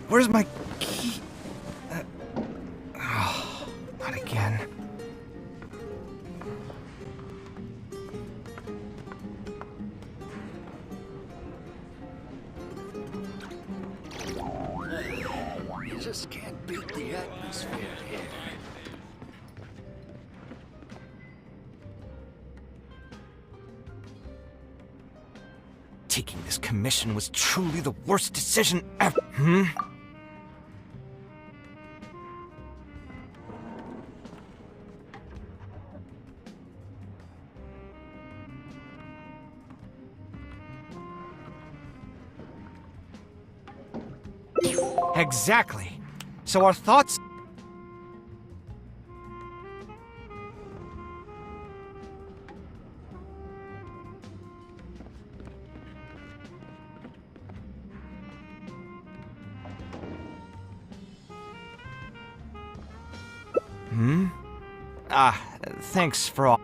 Where's my key? Oh, not again. You just can't beat the atmosphere here. Taking this commission was truly the worst decision ever. Exactly. So our thoughts... Thanks for all...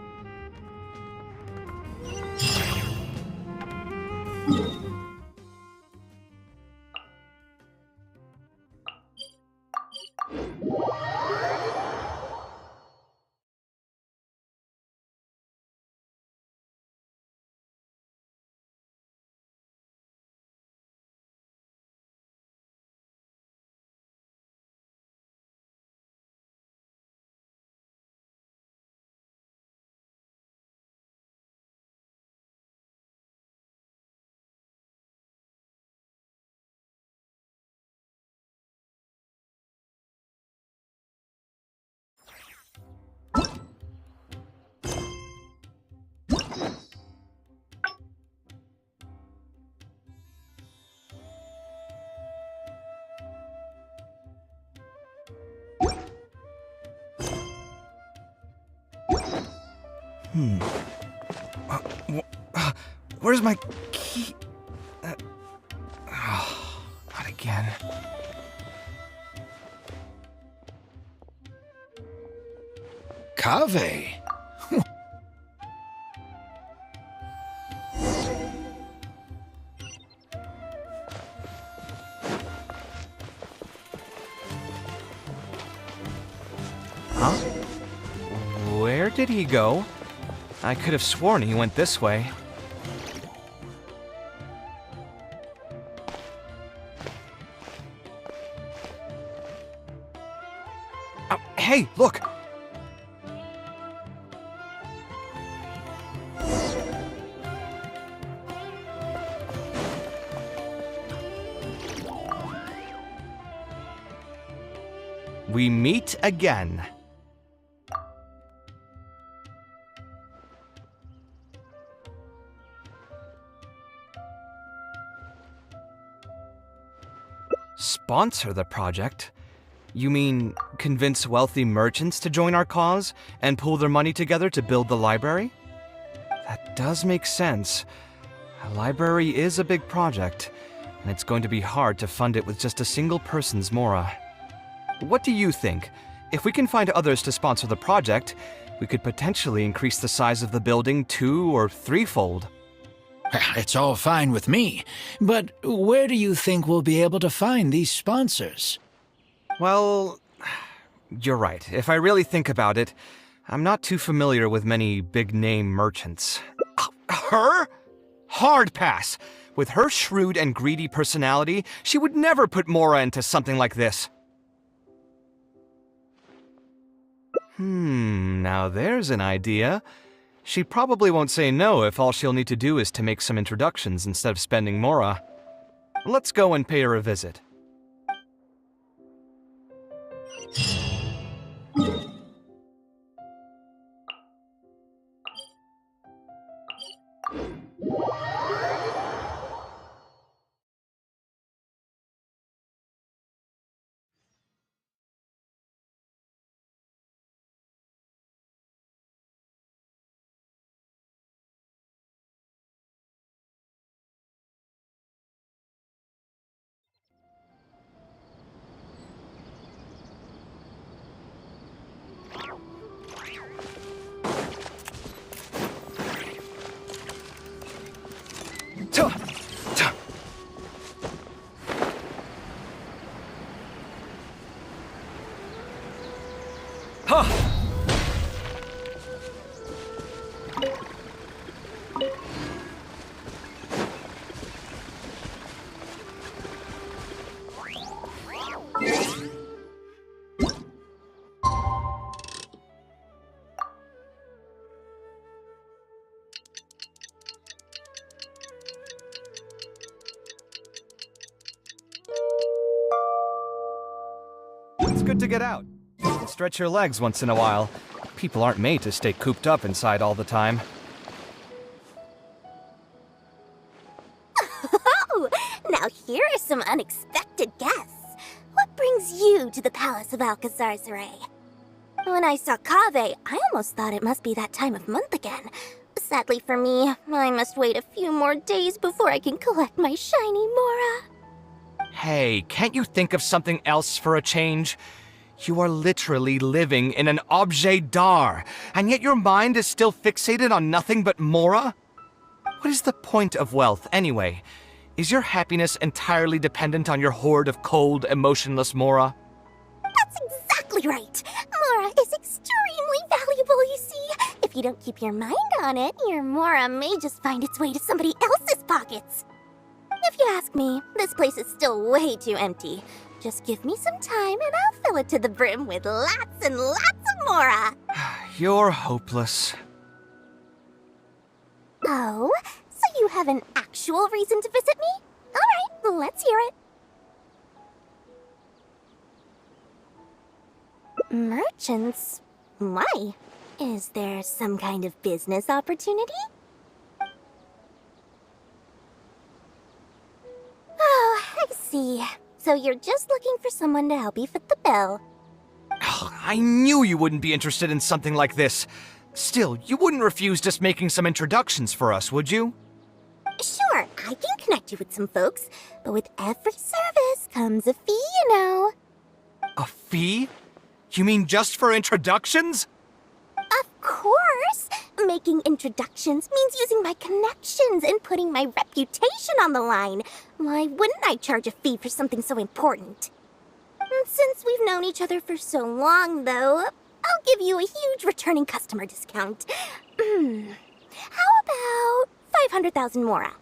Where's my key? Not again. Cave? Huh? Where did he go? I could have sworn he went this way. Oh, hey, look! We meet again. Sponsor the project? You mean convince wealthy merchants to join our cause and pool their money together to build the library? That does make sense. A library is a big project, and it's going to be hard to fund it with just a single person's mora. What do you think? If we can find others to sponsor the project, we could potentially increase the size of the building 2- or 3-fold. It's all fine with me, but where do you think we'll be able to find these sponsors? Well, you're right. If I really think about it, I'm not too familiar with many big-name merchants. Her? Hard pass! With her shrewd and greedy personality, she would never put Mora into something like this. Now there's an idea. She probably won't say no if all she'll need to do is to make some introductions instead of spending Mora. Let's go and pay her a visit. good to get out. And stretch your legs once in a while. People aren't made to stay cooped up inside all the time. Oh, now here are some unexpected guests. What brings you to the Palace of Alcazar's-Ray? When I saw Kaveh, I almost thought it must be that time of month again. Sadly for me, I must wait a few more days before I can collect my shiny Mora. Hey, can't you think of something else for a change? You are literally living in an objet d'art, and yet your mind is still fixated on nothing but Mora? What is the point of wealth, anyway? Is your happiness entirely dependent on your hoard of cold, emotionless Mora? That's exactly right. Mora is extremely valuable, you see. If you don't keep your mind on it, your Mora may just find its way to somebody else's pockets. If you ask me, this place is still way too empty. Just give me some time and I'll fill it to the brim with lots and lots of Mora. You're hopeless. Oh, so you have an actual reason to visit me? All right, let's hear it. Merchants? Why? Is there some kind of business opportunity? Oh, I see. So you're just looking for someone to help you fit the bill. I knew you wouldn't be interested in something like this. Still, you wouldn't refuse just making some introductions for us, would you? Sure, I can connect you with some folks, but with every service comes a fee, you know. A fee? You mean just for introductions? Of course! Making introductions means using my connections and putting my reputation on the line. Why wouldn't I charge a fee for something so important? Since we've known each other for so long, though, I'll give you a huge returning customer discount. How about 500,000 Mora?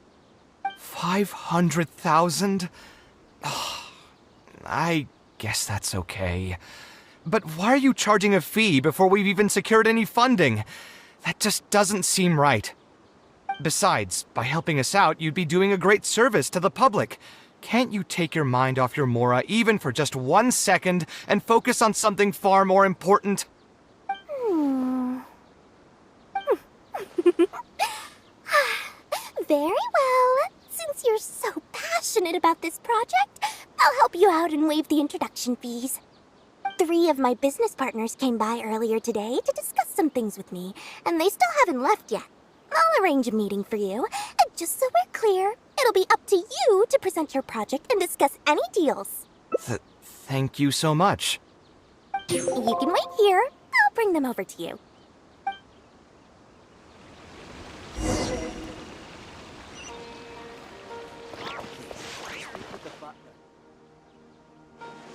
500,000? I guess that's okay. But why are you charging a fee before we've even secured any funding? That just doesn't seem right. Besides, by helping us out, you'd be doing a great service to the public. Can't you take your mind off your Mora even for just 1 second and focus on something far more important? Very well. Since you're so passionate about this project, I'll help you out and waive the introduction fees. 3 of my business partners came by earlier today to discuss some things with me, and they still haven't left yet. I'll arrange a meeting for you, and just so we're clear, it'll be up to you to present your project and discuss any deals. Thank you so much. You can wait here. I'll bring them over to you.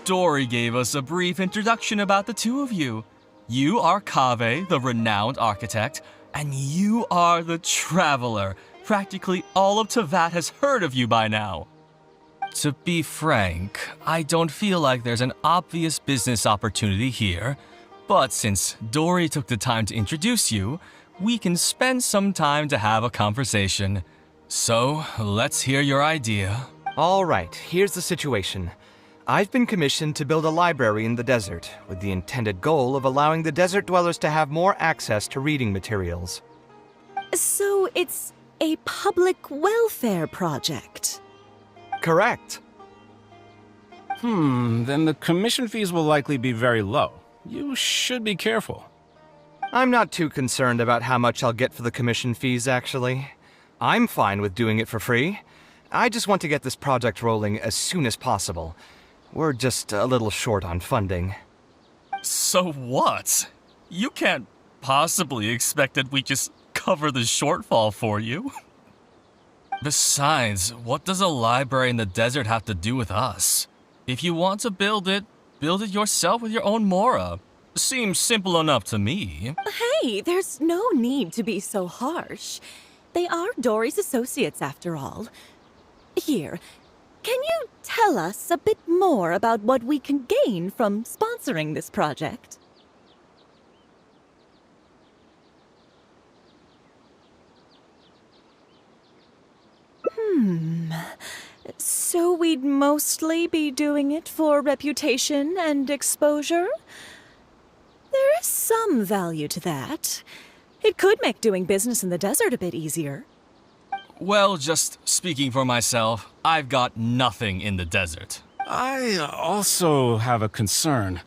Dory gave us a brief introduction about the two of you. You are Kaveh, the renowned architect, and you are the traveler. Practically all of Teyvat has heard of you by now. To be frank, I don't feel like there's an obvious business opportunity here, but since Dory took the time to introduce you, we can spend some time to have a conversation. So, let's hear your idea. All right, here's the situation. I've been commissioned to build a library in the desert, with the intended goal of allowing the desert dwellers to have more access to reading materials. So it's a public welfare project? Correct. Then the commission fees will likely be very low. You should be careful. I'm not too concerned about how much I'll get for the commission fees, actually. I'm fine with doing it for free. I just want to get this project rolling as soon as possible. We're just a little short on funding. So what? You can't possibly expect that we just cover the shortfall for you. Besides, what does a library in the desert have to do with us? If you want to build it yourself with your own Mora. Seems simple enough to me. Hey, there's no need to be so harsh. They are Dory's associates after all. Here, can you tell us a bit more about what we can gain from sponsoring this project? So we'd mostly be doing it for reputation and exposure? There is some value to that. It could make doing business in the desert a bit easier. Well, just speaking for myself, I've got nothing in the desert. I also have a concern.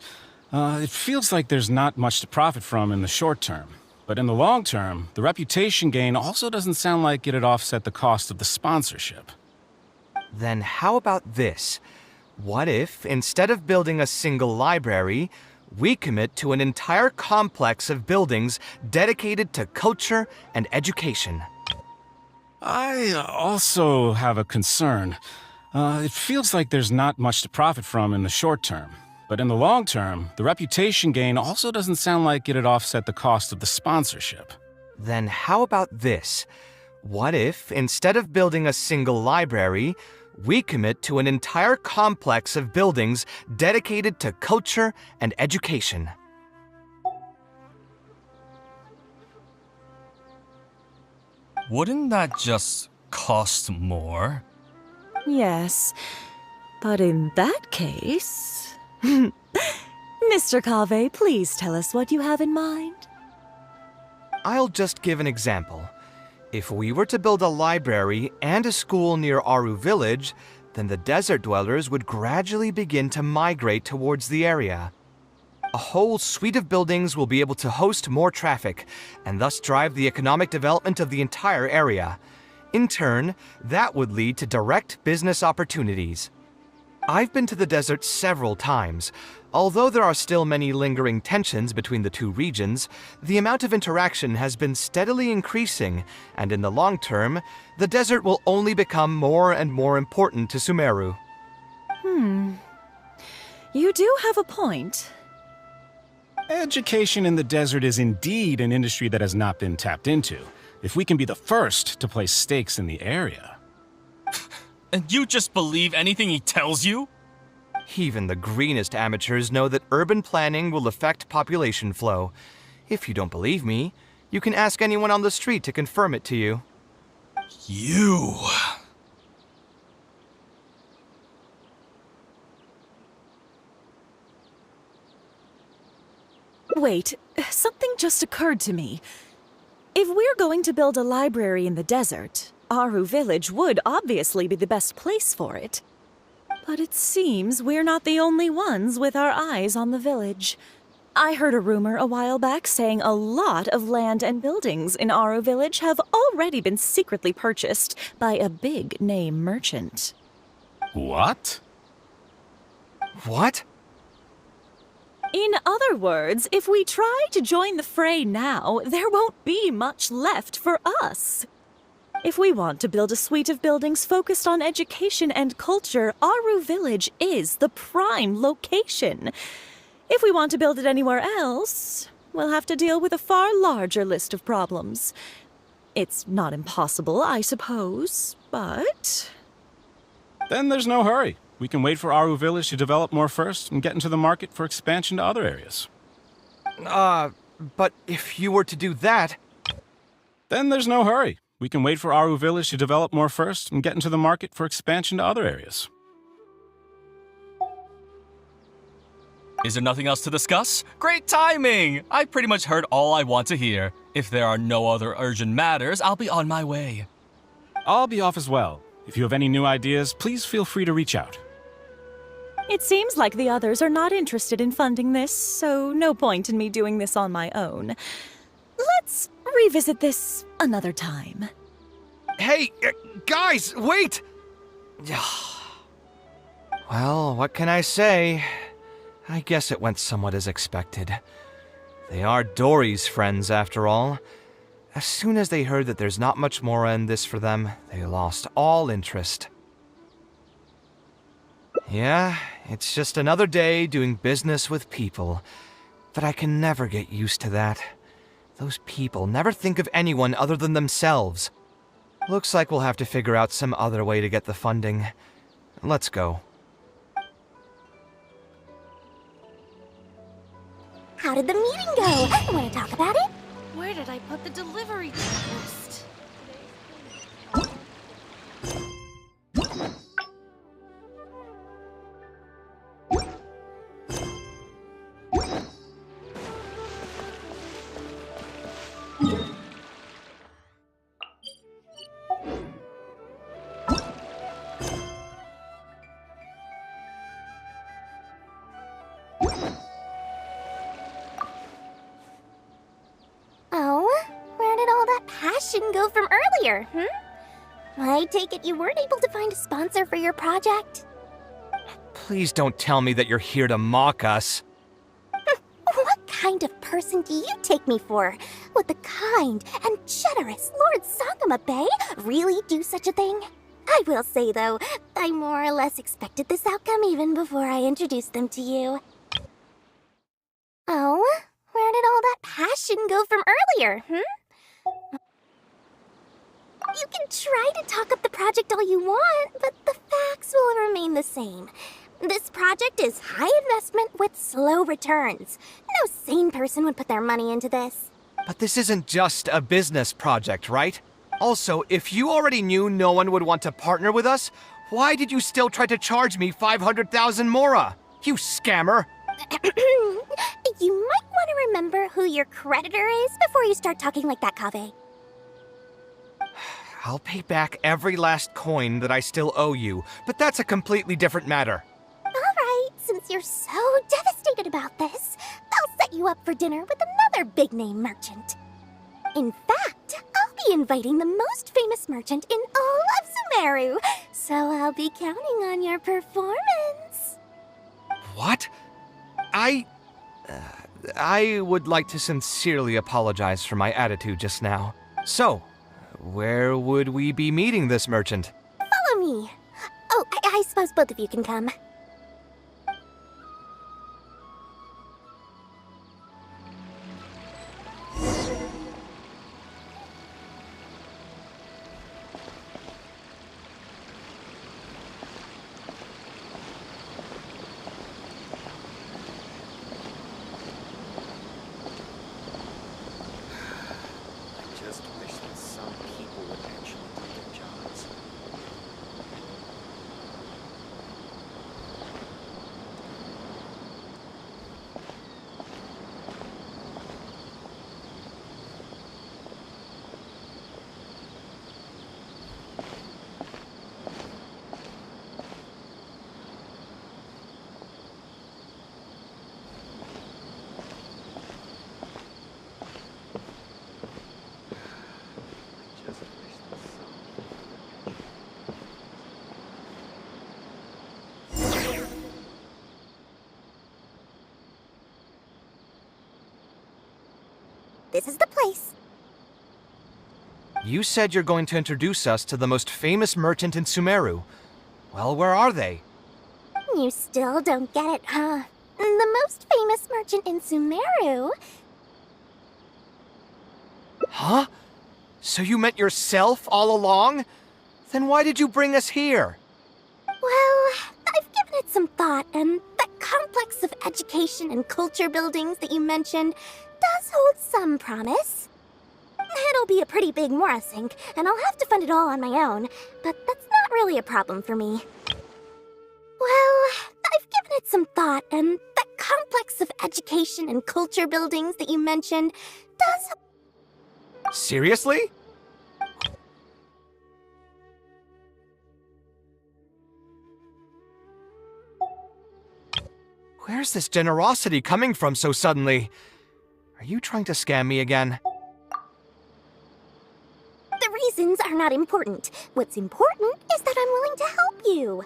It feels like there's not much to profit from in the short term. But in the long term, the reputation gain also doesn't sound like it'd offset the cost of the sponsorship. Then how about this? What if, instead of building a single library, we commit to an entire complex of buildings dedicated to culture and education? I also have a concern. It feels like there's not much to profit from in the short term. But in the long term, the reputation gain also doesn't sound like it'd offset the cost of the sponsorship. Then how about this? What if, instead of building a single library, we commit to an entire complex of buildings dedicated to culture and education? Wouldn't that just cost more? Yes, but in that case... Mr. Kaveh, please tell us what you have in mind. I'll just give an example. If we were to build a library and a school near Aru Village, then the desert dwellers would gradually begin to migrate towards the area. A whole suite of buildings will be able to host more traffic, and thus drive the economic development of the entire area. In turn, that would lead to direct business opportunities. I've been to the desert several times. Although there are still many lingering tensions between the two regions, the amount of interaction has been steadily increasing, and in the long term, the desert will only become more and more important to Sumeru. You do have a point. Education in the desert is indeed an industry that has not been tapped into. If we can be the first to place stakes in the area. And you just believe anything he tells you? Even the greenest amateurs know that urban planning will affect population flow. If you don't believe me, you can ask anyone on the street to confirm it to you. You... Wait, something just occurred to me. If we're going to build a library in the desert, Aru Village would obviously be the best place for it. But it seems we're not the only ones with our eyes on the village. I heard a rumor a while back saying a lot of land and buildings in Aru Village have already been secretly purchased by a big-name merchant. What? What? In other words, if we try to join the fray now, there won't be much left for us. If we want to build a suite of buildings focused on education and culture, Aru Village is the prime location. If we want to build it anywhere else, we'll have to deal with a far larger list of problems. It's not impossible, I suppose, but... Then there's no hurry. We can wait for Aru Village to develop more first and get into the market for expansion to other areas. But if you were to do that... Then there's no hurry. We can wait for Aru Village to develop more first and get into the market for expansion to other areas. Is there nothing else to discuss? Great timing! I pretty much heard all I want to hear. If there are no other urgent matters, I'll be on my way. I'll be off as well. If you have any new ideas, please feel free to reach out. It seems like the others are not interested in funding this, so no point in me doing this on my own. Let's revisit this another time. Hey, guys, wait! Well, what can I say? I guess it went somewhat as expected. They are Dory's friends, after all. As soon as they heard that there's not much more in this for them, they lost all interest. Yeah, it's just another day doing business with people. But I can never get used to that. Those people never think of anyone other than themselves. Looks like we'll have to figure out some other way to get the funding. Let's go. How did the meeting go? Want to talk about it? Where did I put the delivery checklist? go from earlier, I take it you weren't able to find a sponsor for your project? Please don't tell me that you're here to mock us. What kind of person do you take me for? Would the kind and generous Lord Sangama Bay really do such a thing? I will say, though, I more or less expected this outcome even before I introduced them to you. Oh, where did all that passion go from earlier, You can try to talk up the project all you want, but the facts will remain the same. This project is high investment with slow returns. No sane person would put their money into this. But this isn't just a business project, right? Also, if you already knew no one would want to partner with us, why did you still try to charge me 500,000 mora? You scammer! You might want to remember who your creditor is before you start talking like that, Kaveh. I'll pay back every last coin that I still owe you, but that's a completely different matter. Alright, since you're so devastated about this, I'll set you up for dinner with another big-name merchant. In fact, I'll be inviting the most famous merchant in all of Sumeru, so I'll be counting on your performance. What? I would like to sincerely apologize for my attitude just now. So, where would we be meeting this merchant? Follow me. Oh, I suppose both of you can come. This is the place. You said you're going to introduce us to the most famous merchant in Sumeru. Well, where are they? You still don't get it, huh? The most famous merchant in Sumeru? Huh? So you meant yourself all along? Then why did you bring us here? Well, I've given it some thought, and that complex of education and culture buildings that you mentioned does hold some promise. It'll be a pretty big Mora sink, and I'll have to fund it all on my own, but that's not really a problem for me. Well, I've given it some thought, and that complex of education and culture buildings that you mentioned does... Seriously? Where's this generosity coming from so suddenly? Are you trying to scam me again? The reasons are not important. What's important is that I'm willing to help you.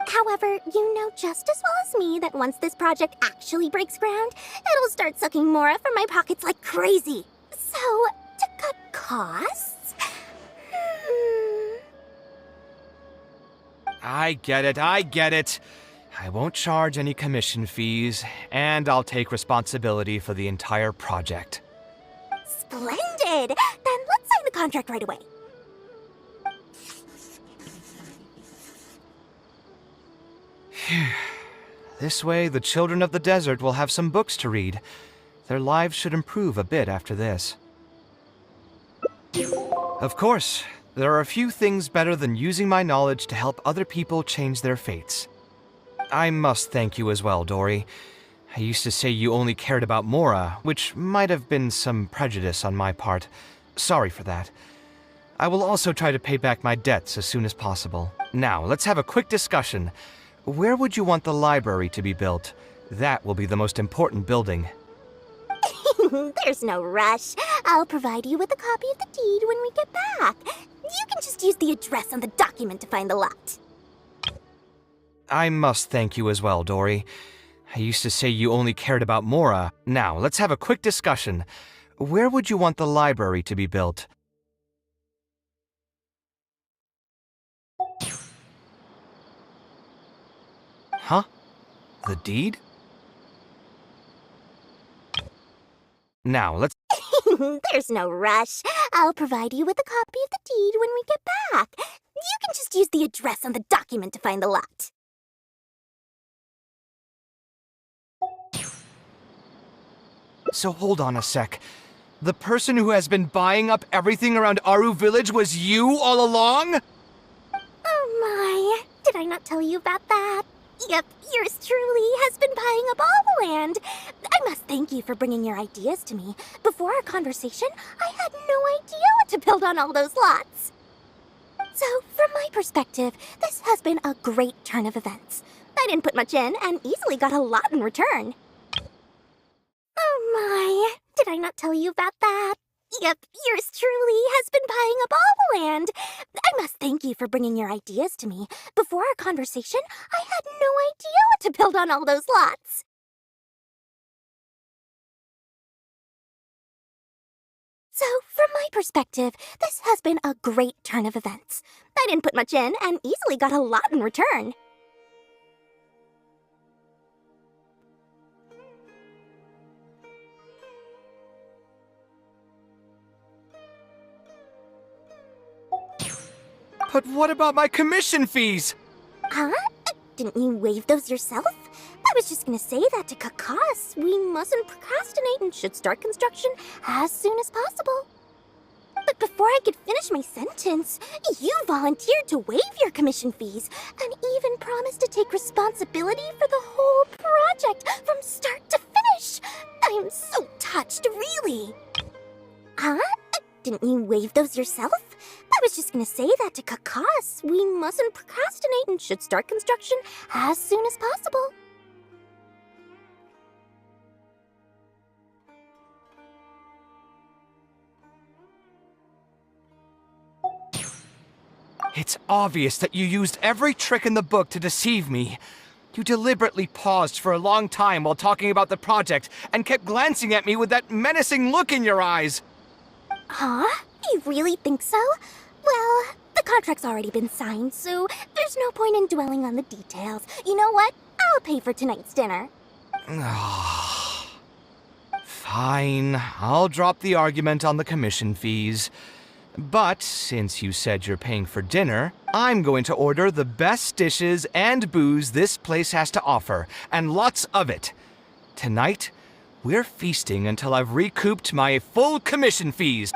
However, you know just as well as me that once this project actually breaks ground, it'll start sucking Mora from my pockets like crazy. So, to cut costs... I get it. I won't charge any commission fees, and I'll take responsibility for the entire project. Splendid! Then let's sign the contract right away. This way, the children of the desert will have some books to read. Their lives should improve a bit after this. Of course, there are a few things better than using my knowledge to help other people change their fates. I must thank you as well, Dory. I used to say you only cared about Mora, which might have been some prejudice on my part. Sorry for that. I will also try to pay back my debts as soon as possible. Now, let's have a quick discussion. Where would you want the library to be built? That will be the most important building. There's no rush. I'll provide you with a copy of the deed when we get back. You can just use the address on the document to find the lot. I must thank you as well, Dory. I used to say you only cared about Mora. Now, let's have a quick discussion. Where would you want the library to be built? Huh? The deed? Now, let's... There's no rush. I'll provide you with a copy of the deed when we get back. You can just use the address on the document to find the lot. So hold on a sec. The person who has been buying up everything around Aru Village was you all along? Oh my, did I not tell you about that? Yep, yours truly has been buying up all the land. I must thank you for bringing your ideas to me. Before our conversation, I had no idea what to build on all those lots. So, from my perspective, this has been a great turn of events. I didn't put much in and easily got a lot in return. Oh my, did I not tell you about that? Yep, yours truly has been buying up all the land. I must thank you for bringing your ideas to me. Before our conversation, I had no idea what to build on all those lots. So, from my perspective, this has been a great turn of events. I didn't put much in and easily got a lot in return. But what about my commission fees? Huh? Didn't you waive those yourself? I was just gonna say that to Kakas. We mustn't procrastinate and should start construction as soon as possible. But before I could finish my sentence, you volunteered to waive your commission fees and even promised to take responsibility for the whole project from start to finish. I am so touched, really. Huh? Didn't you waive those yourself? I was just gonna say that to Kakas. We mustn't procrastinate and should start construction as soon as possible. It's obvious that you used every trick in the book to deceive me. You deliberately paused for a long time while talking about the project and kept glancing at me with that menacing look in your eyes. Huh? You really think so? Well, the contract's already been signed, so there's no point in dwelling on the details. You know what? I'll pay for tonight's dinner. Fine, I'll drop the argument on the commission fees. But since you said you're paying for dinner, I'm going to order the best dishes and booze this place has to offer, and lots of it. Tonight, we're feasting until I've recouped my full commission fees.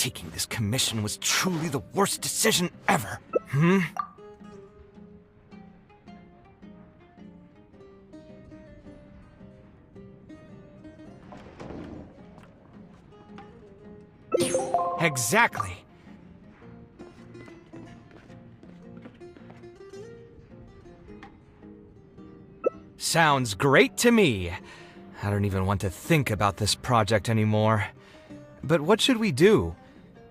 Taking this commission was truly the worst decision ever. Exactly. Sounds great to me. I don't even want to think about this project anymore. But what should we do?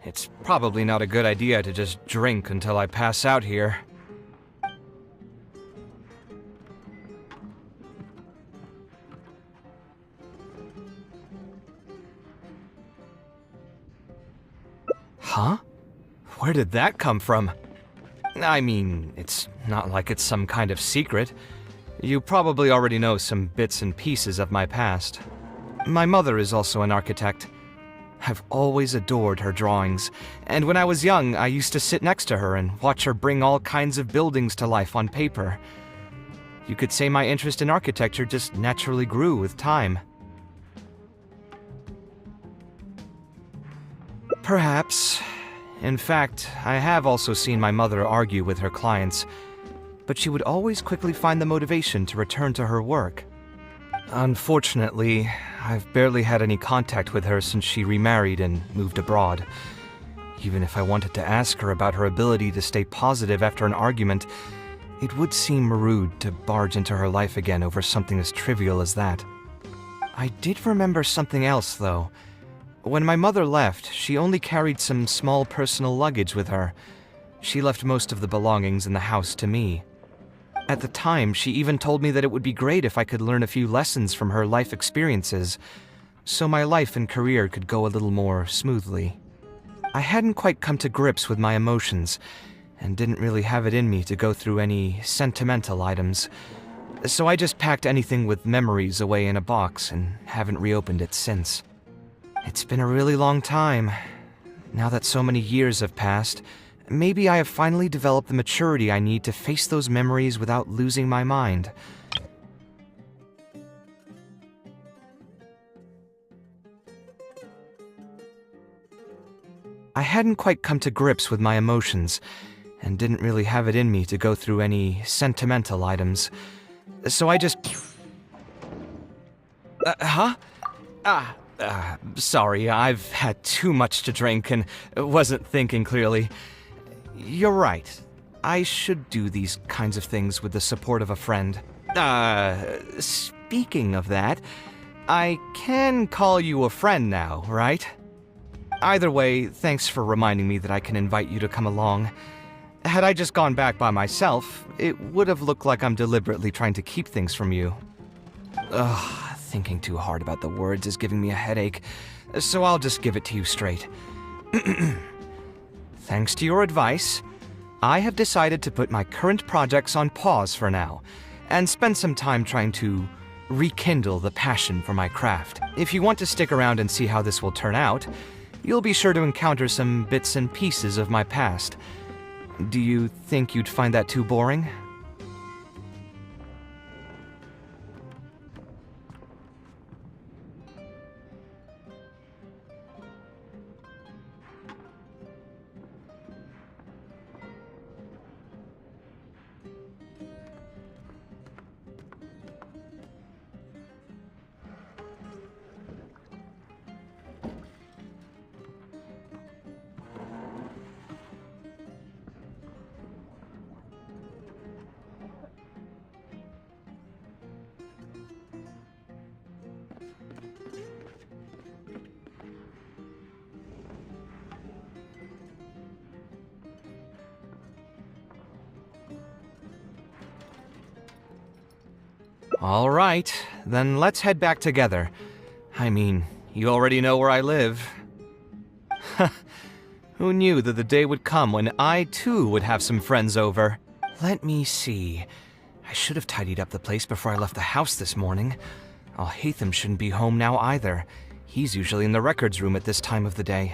It's probably not a good idea to just drink until I pass out here. Huh? Where did that come from? I mean, it's not like it's some kind of secret. You probably already know some bits and pieces of my past. My mother is also an architect. I've always adored her drawings, and when I was young, I used to sit next to her and watch her bring all kinds of buildings to life on paper. You could say my interest in architecture just naturally grew with time. Perhaps. In fact, I have also seen my mother argue with her clients, but she would always quickly find the motivation to return to her work. Unfortunately, I've barely had any contact with her since she remarried and moved abroad. Even if I wanted to ask her about her ability to stay positive after an argument, it would seem rude to barge into her life again over something as trivial as that. I did remember something else, though. When my mother left, she only carried some small personal luggage with her. She left most of the belongings in the house to me. At the time, she even told me that it would be great if I could learn a few lessons from her life experiences, so my life and career could go a little more smoothly. I hadn't quite come to grips with my emotions, and didn't really have it in me to go through any sentimental items, so I just packed anything with memories away in a box and haven't reopened it since. It's been a really long time. Now that so many years have passed, maybe I have finally developed the maturity I need to face those memories without losing my mind. I hadn't quite come to grips with my emotions, and didn't really have it in me to go through any sentimental items, so I just... Sorry, I've had too much to drink and wasn't thinking clearly. You're right. I should do these kinds of things with the support of a friend. Speaking of that, I can call you a friend now, right? Either way, thanks for reminding me that I can invite you to come along. Had I just gone back by myself, it would have looked like I'm deliberately trying to keep things from you. Thinking too hard about the words is giving me a headache, so I'll just give it to you straight. Thanks to your advice, I have decided to put my current projects on pause for now, and spend some time trying to rekindle the passion for my craft. If you want to stick around and see how this will turn out, you'll be sure to encounter some bits and pieces of my past. Do you think you'd find that too boring? All right, then let's head back together. I mean, you already know where I live. Who knew that the day would come when I, too, would have some friends over? Let me see. I should have tidied up the place before I left the house this morning. Alhaitham shouldn't be home now either. He's usually in the records room at this time of the day.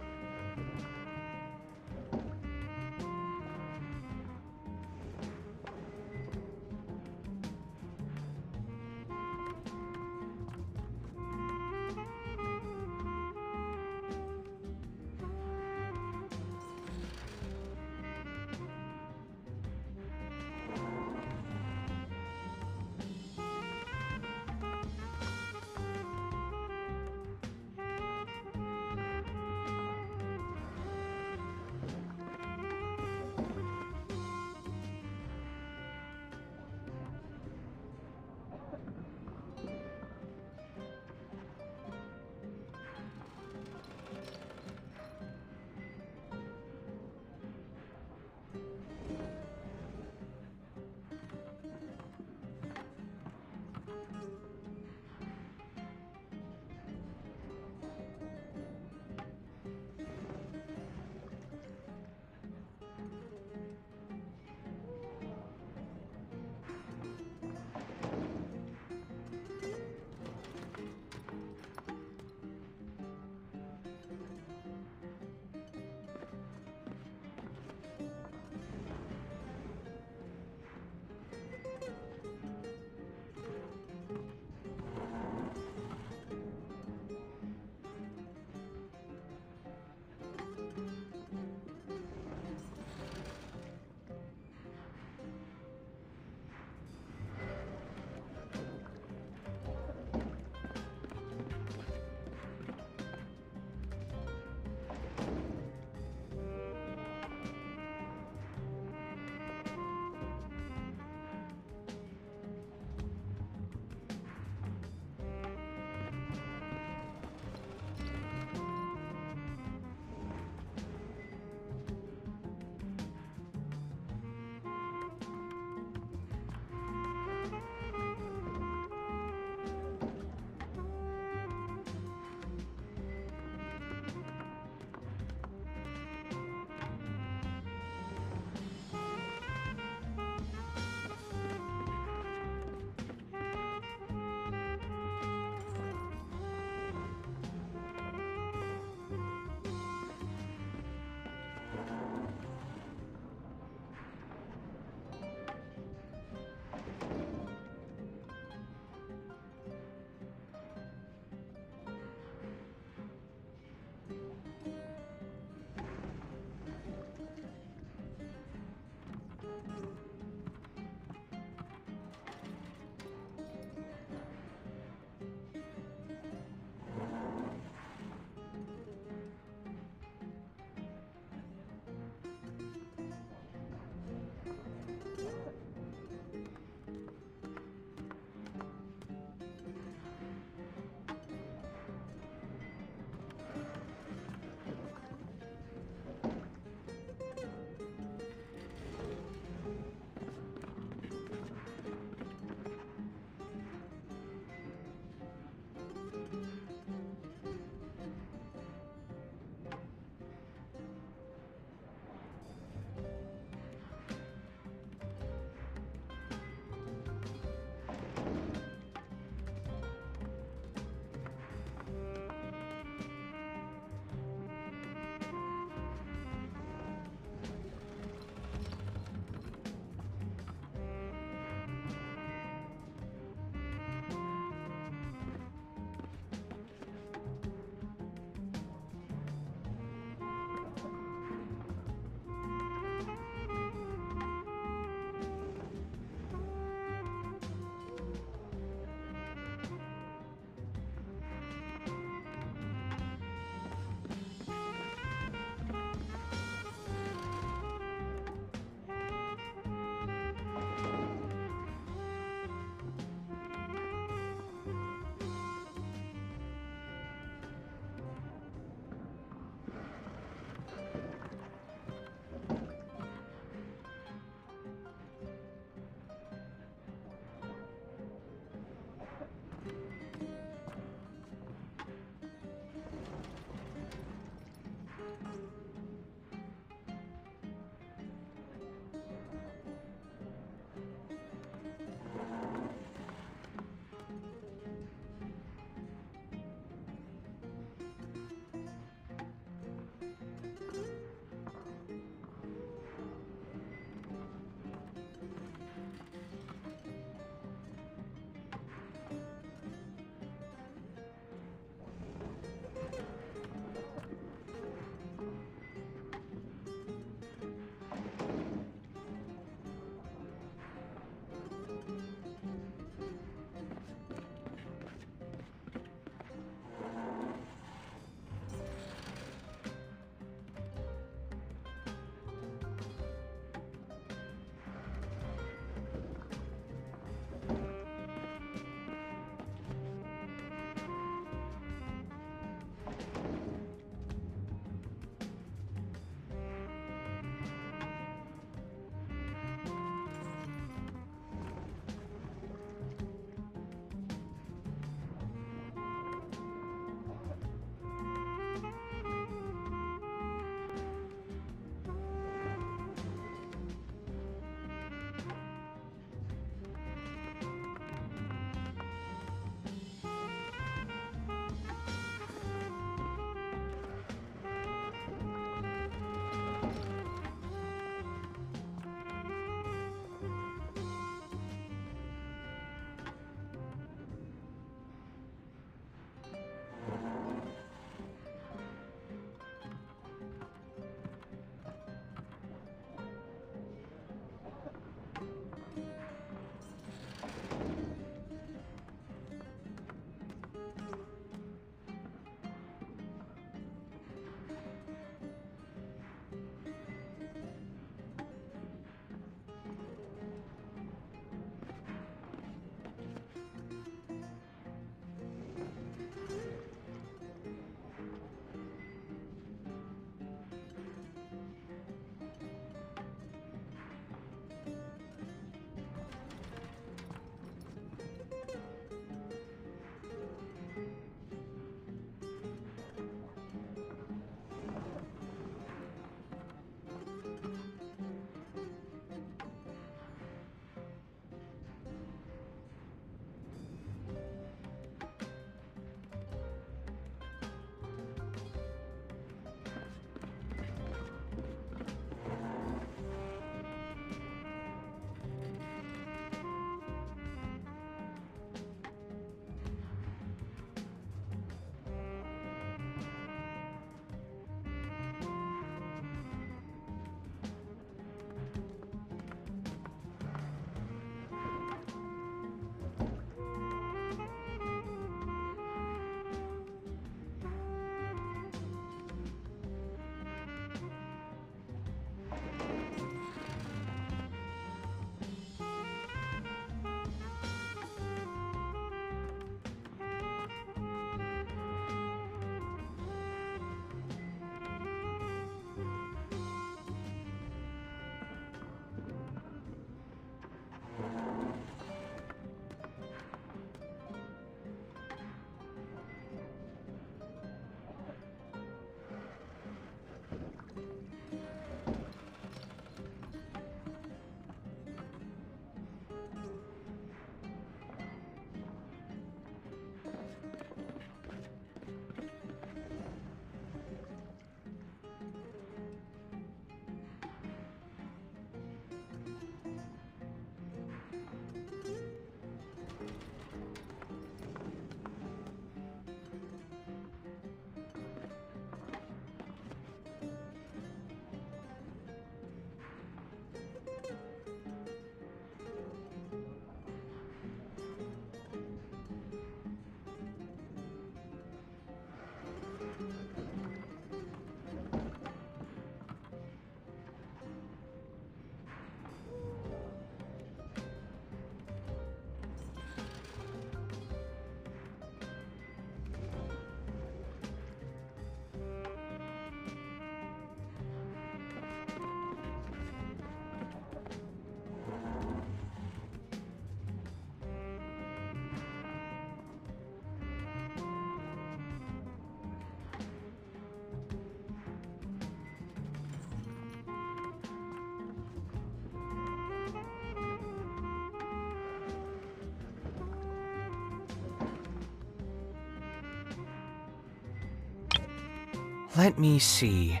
Let me see.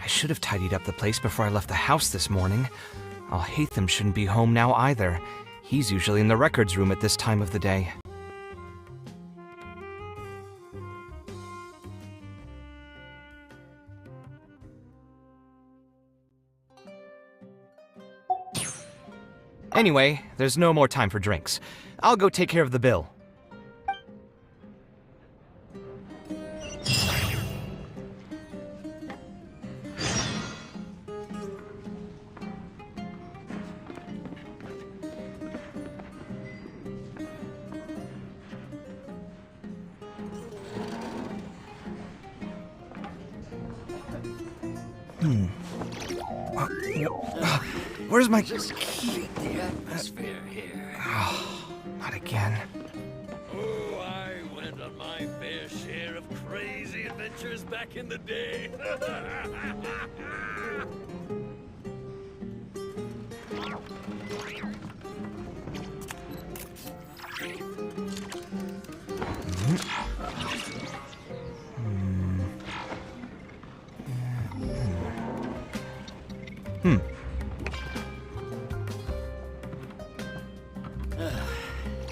I should have tidied up the place before I left the house this morning. Alhaitham shouldn't be home now either. He's usually in the records room at this time of the day. Anyway, there's no more time for drinks. I'll go take care of the bill. Where's my... Just keep the atmosphere here. Not again. Oh, I went on my fair share of crazy adventures back in the day.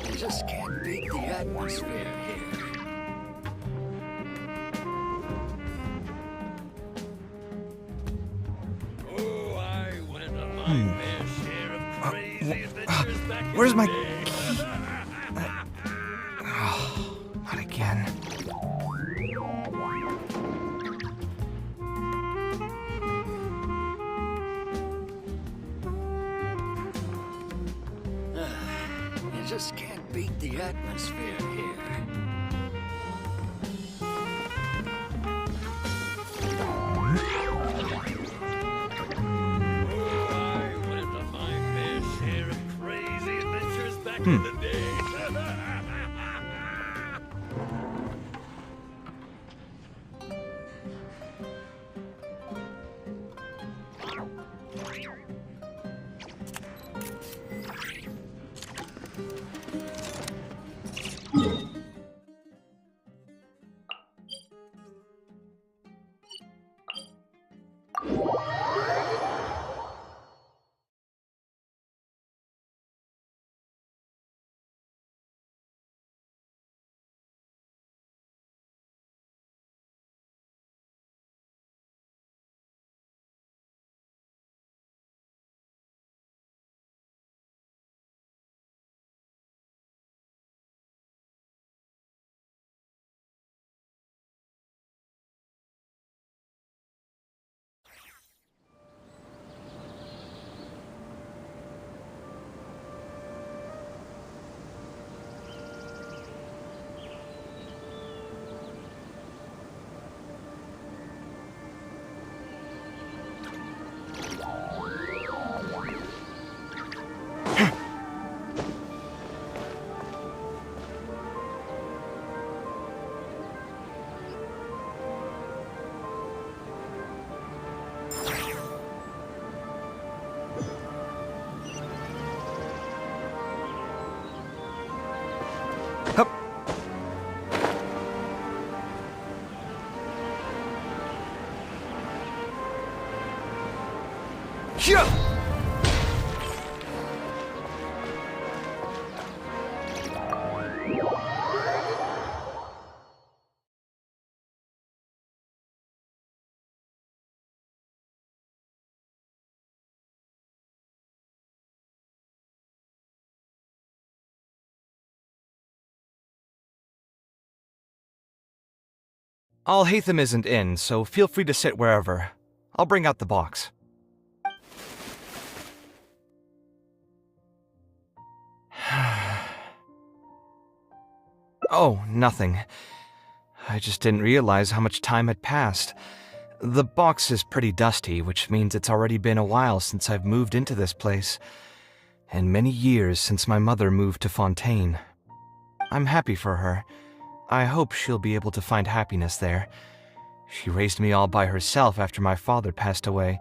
You just can't beat the atmosphere here. Oh, I went on my fair share of crazy adventures back in Where's the my... day. Not again. You just can't beat the atmosphere here. Oh, I went on my fair share of crazy adventures back in the day. Hup. Hyah! Alhaitham isn't in, so feel free to sit wherever. I'll bring out the box. Oh, nothing. I just didn't realize how much time had passed. The box is pretty dusty, which means it's already been a while since I've moved into this place, and many years since my mother moved to Fontaine. I'm happy for her. I hope she'll be able to find happiness there. She raised me all by herself after my father passed away.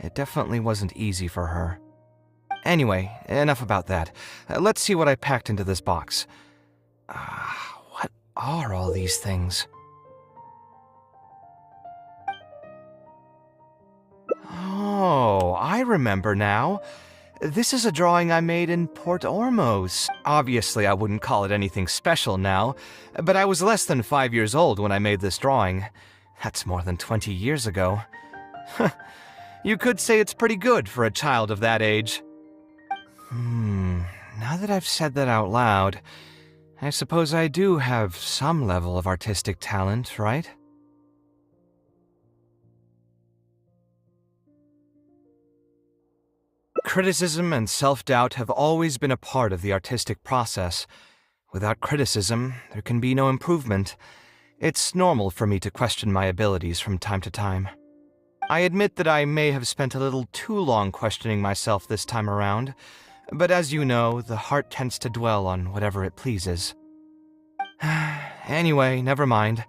It definitely wasn't easy for her. Anyway, enough about that. Let's see what I packed into this box. What are all these things? I remember now. This is a drawing I made in Port Ormos. Obviously, I wouldn't call it anything special now, but I was less than 5 years old when I made this drawing. That's more than 20 years ago. You could say it's pretty good for a child of that age. Now that I've said that out loud, I suppose I do have some level of artistic talent, right? Criticism and self-doubt have always been a part of the artistic process. Without criticism, there can be no improvement. It's normal for me to question my abilities from time to time. I admit that I may have spent a little too long questioning myself this time around, but as you know, the heart tends to dwell on whatever it pleases. Anyway, never mind.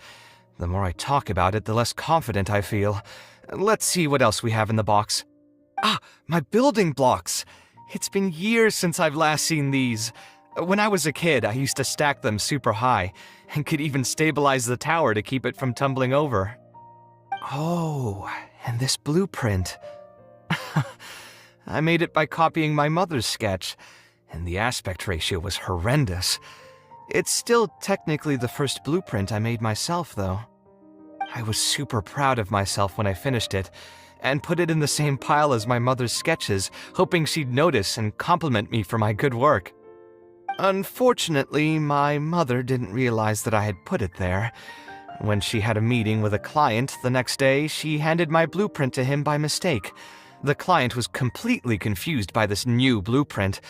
The more I talk about it, the less confident I feel. Let's see what else we have in the box. Ah, my building blocks! It's been years since I've last seen these. When I was a kid, I used to stack them super high, and could even stabilize the tower to keep it from tumbling over. Oh, and this blueprint. I made it by copying my mother's sketch, and the aspect ratio was horrendous. It's still technically the first blueprint I made myself, though. I was super proud of myself when I finished it, and put it in the same pile as my mother's sketches, hoping she'd notice and compliment me for my good work. Unfortunately, my mother didn't realize that I had put it there. When she had a meeting with a client the next day, she handed my blueprint to him by mistake. The client was completely confused by this new blueprint,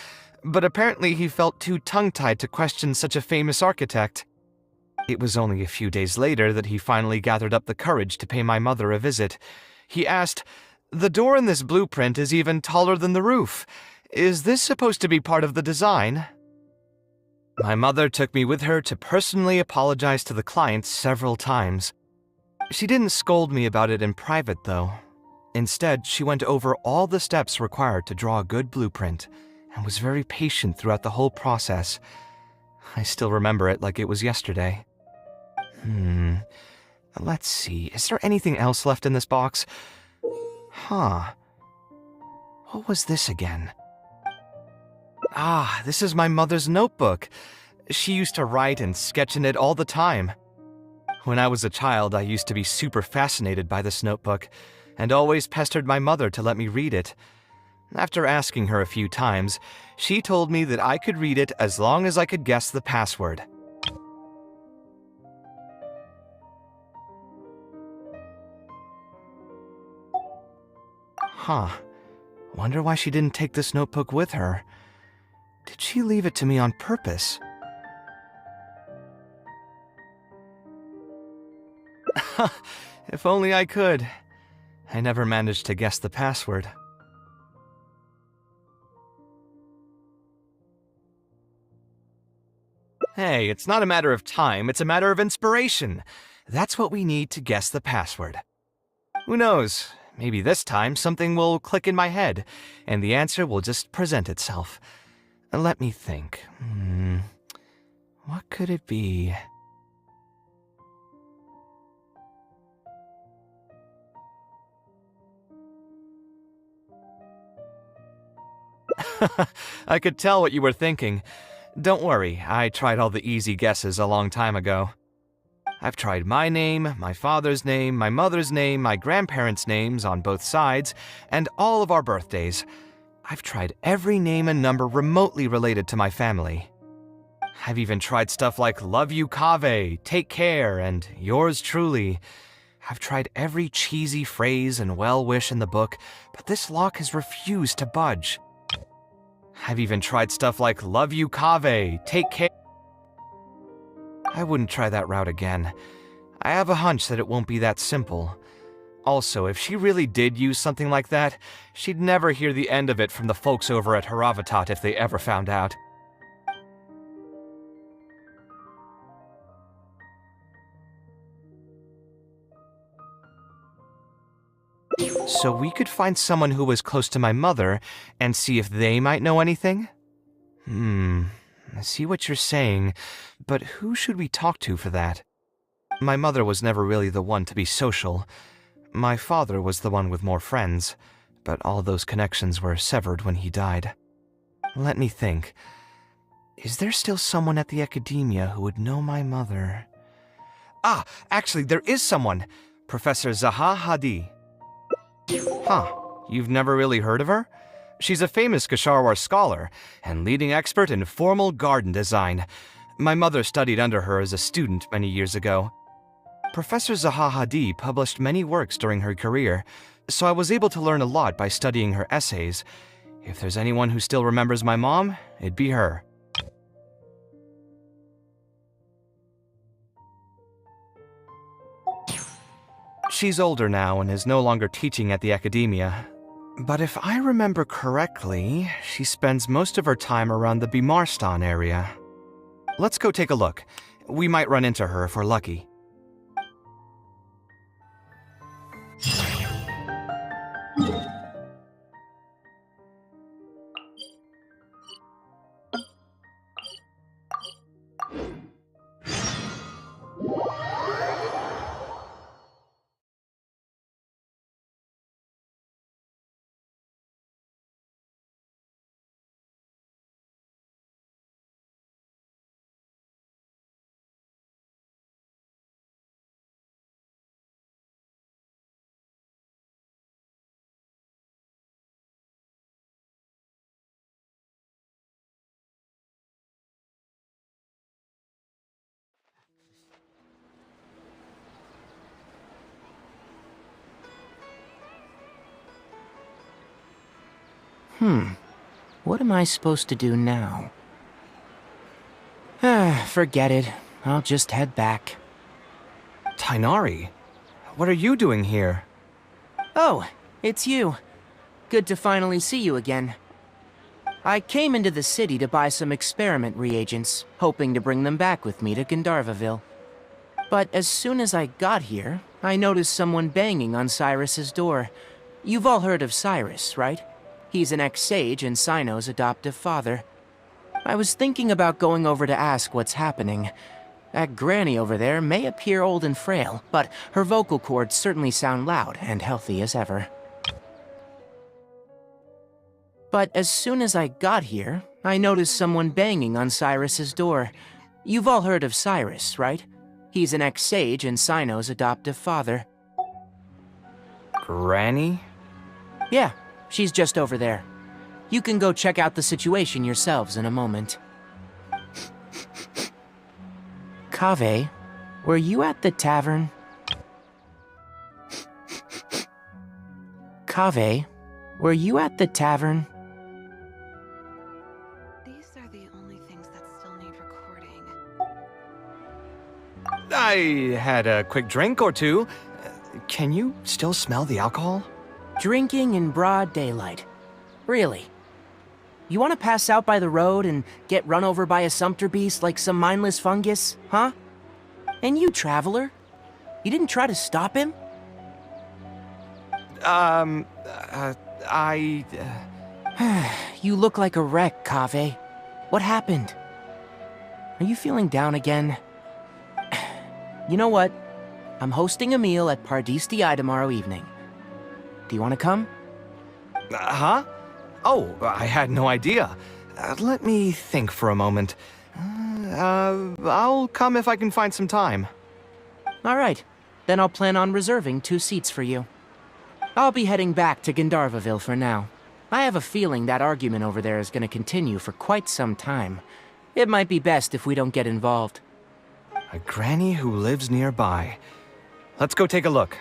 but apparently he felt too tongue-tied to question such a famous architect. It was only a few days later that he finally gathered up the courage to pay my mother a visit. He asked, "The door in this blueprint is even taller than the roof. Is this supposed to be part of the design?" My mother took me with her to personally apologize to the client several times. She didn't scold me about it in private, though. Instead, she went over all the steps required to draw a good blueprint, and was very patient throughout the whole process. I still remember it like it was yesterday. Let's see, is there anything else left in this box? What was this again? Ah, this is my mother's notebook. She used to write and sketch in it all the time. When I was a child, I used to be super fascinated by this notebook, and always pestered my mother to let me read it. After asking her a few times, she told me that I could read it as long as I could guess the password. Wonder why she didn't take this notebook with her. Did she leave it to me on purpose? If only I could. I never managed to guess the password. Hey, it's not a matter of time, it's a matter of inspiration. That's what we need to guess the password. Who knows? Maybe this time something will click in my head, and the answer will just present itself. Let me think. What could it be? I could tell what you were thinking. Don't worry, I tried all the easy guesses a long time ago. I've tried my name, my father's name, my mother's name, my grandparents' names on both sides, and all of our birthdays. I've tried every name and number remotely related to my family. I've even tried stuff like love you Kaveh, take care, and yours truly. I've tried every cheesy phrase and well-wish in the book, but this lock has refused to budge. I've even tried stuff like love you Kaveh, take care. I wouldn't try that route again. I have a hunch that it won't be that simple. Also, if she really did use something like that, she'd never hear the end of it from the folks over at Haravatat if they ever found out. So we could find someone who was close to my mother and see if they might know anything? I see what you're saying, but who should we talk to for that? My mother was never really the one to be social. My father was the one with more friends, but all those connections were severed when he died. Let me think. Is there still someone at the academia who would know my mother? Ah, actually, there is someone. Professor Zaha Hadi. Huh, you've never really heard of her? She's a famous Gasharwar scholar and leading expert in formal garden design. My mother studied under her as a student many years ago. Professor Zaha Hadi published many works during her career, so I was able to learn a lot by studying her essays. If there's anyone who still remembers my mom, it'd be her. She's older now and is no longer teaching at the academia. But if I remember correctly, she spends most of her time around the Bimarstan area. Let's go take a look. We might run into her if we're lucky. What am I supposed to do now? Forget it. I'll just head back. Tainari, what are you doing here? Oh, it's you. Good to finally see you again. I came into the city to buy some experiment reagents, hoping to bring them back with me to Gandharvaville. But as soon as I got here, I noticed someone banging on Cyrus's door. You've all heard of Cyrus, right? He's an ex-sage and Cyno's adoptive father. I was thinking about going over to ask what's happening. That granny over there may appear old and frail, but her vocal cords certainly sound loud and healthy as ever. But as soon as I got here, I noticed someone banging on Cyrus's door. You've all heard of Cyrus, right? He's an ex-sage and Cyno's adoptive father. Granny? Yeah. She's just over there. You can go check out the situation yourselves in a moment. Kaveh, were you at the tavern? Kaveh, were you at the tavern? These are the only things that still need recording. I had a quick drink or two. Can you still smell the alcohol? Drinking in broad daylight. Really? You want to pass out by the road and get run over by a sumpter beast like some mindless fungus, huh? And you, traveler? You didn't try to stop him? You look like a wreck, Kaveh. What happened? Are you feeling down again? You know what? I'm hosting a meal at Pardistii tomorrow evening. Do you want to come? Huh? Oh, I had no idea. Let me think for a moment. I'll come if I can find some time. All right. Then I'll plan on reserving 2 seats for you. I'll be heading back to Gandharvaville for now. I have a feeling that argument over there is going to continue for quite some time. It might be best if we don't get involved. A granny who lives nearby. Let's go take a look.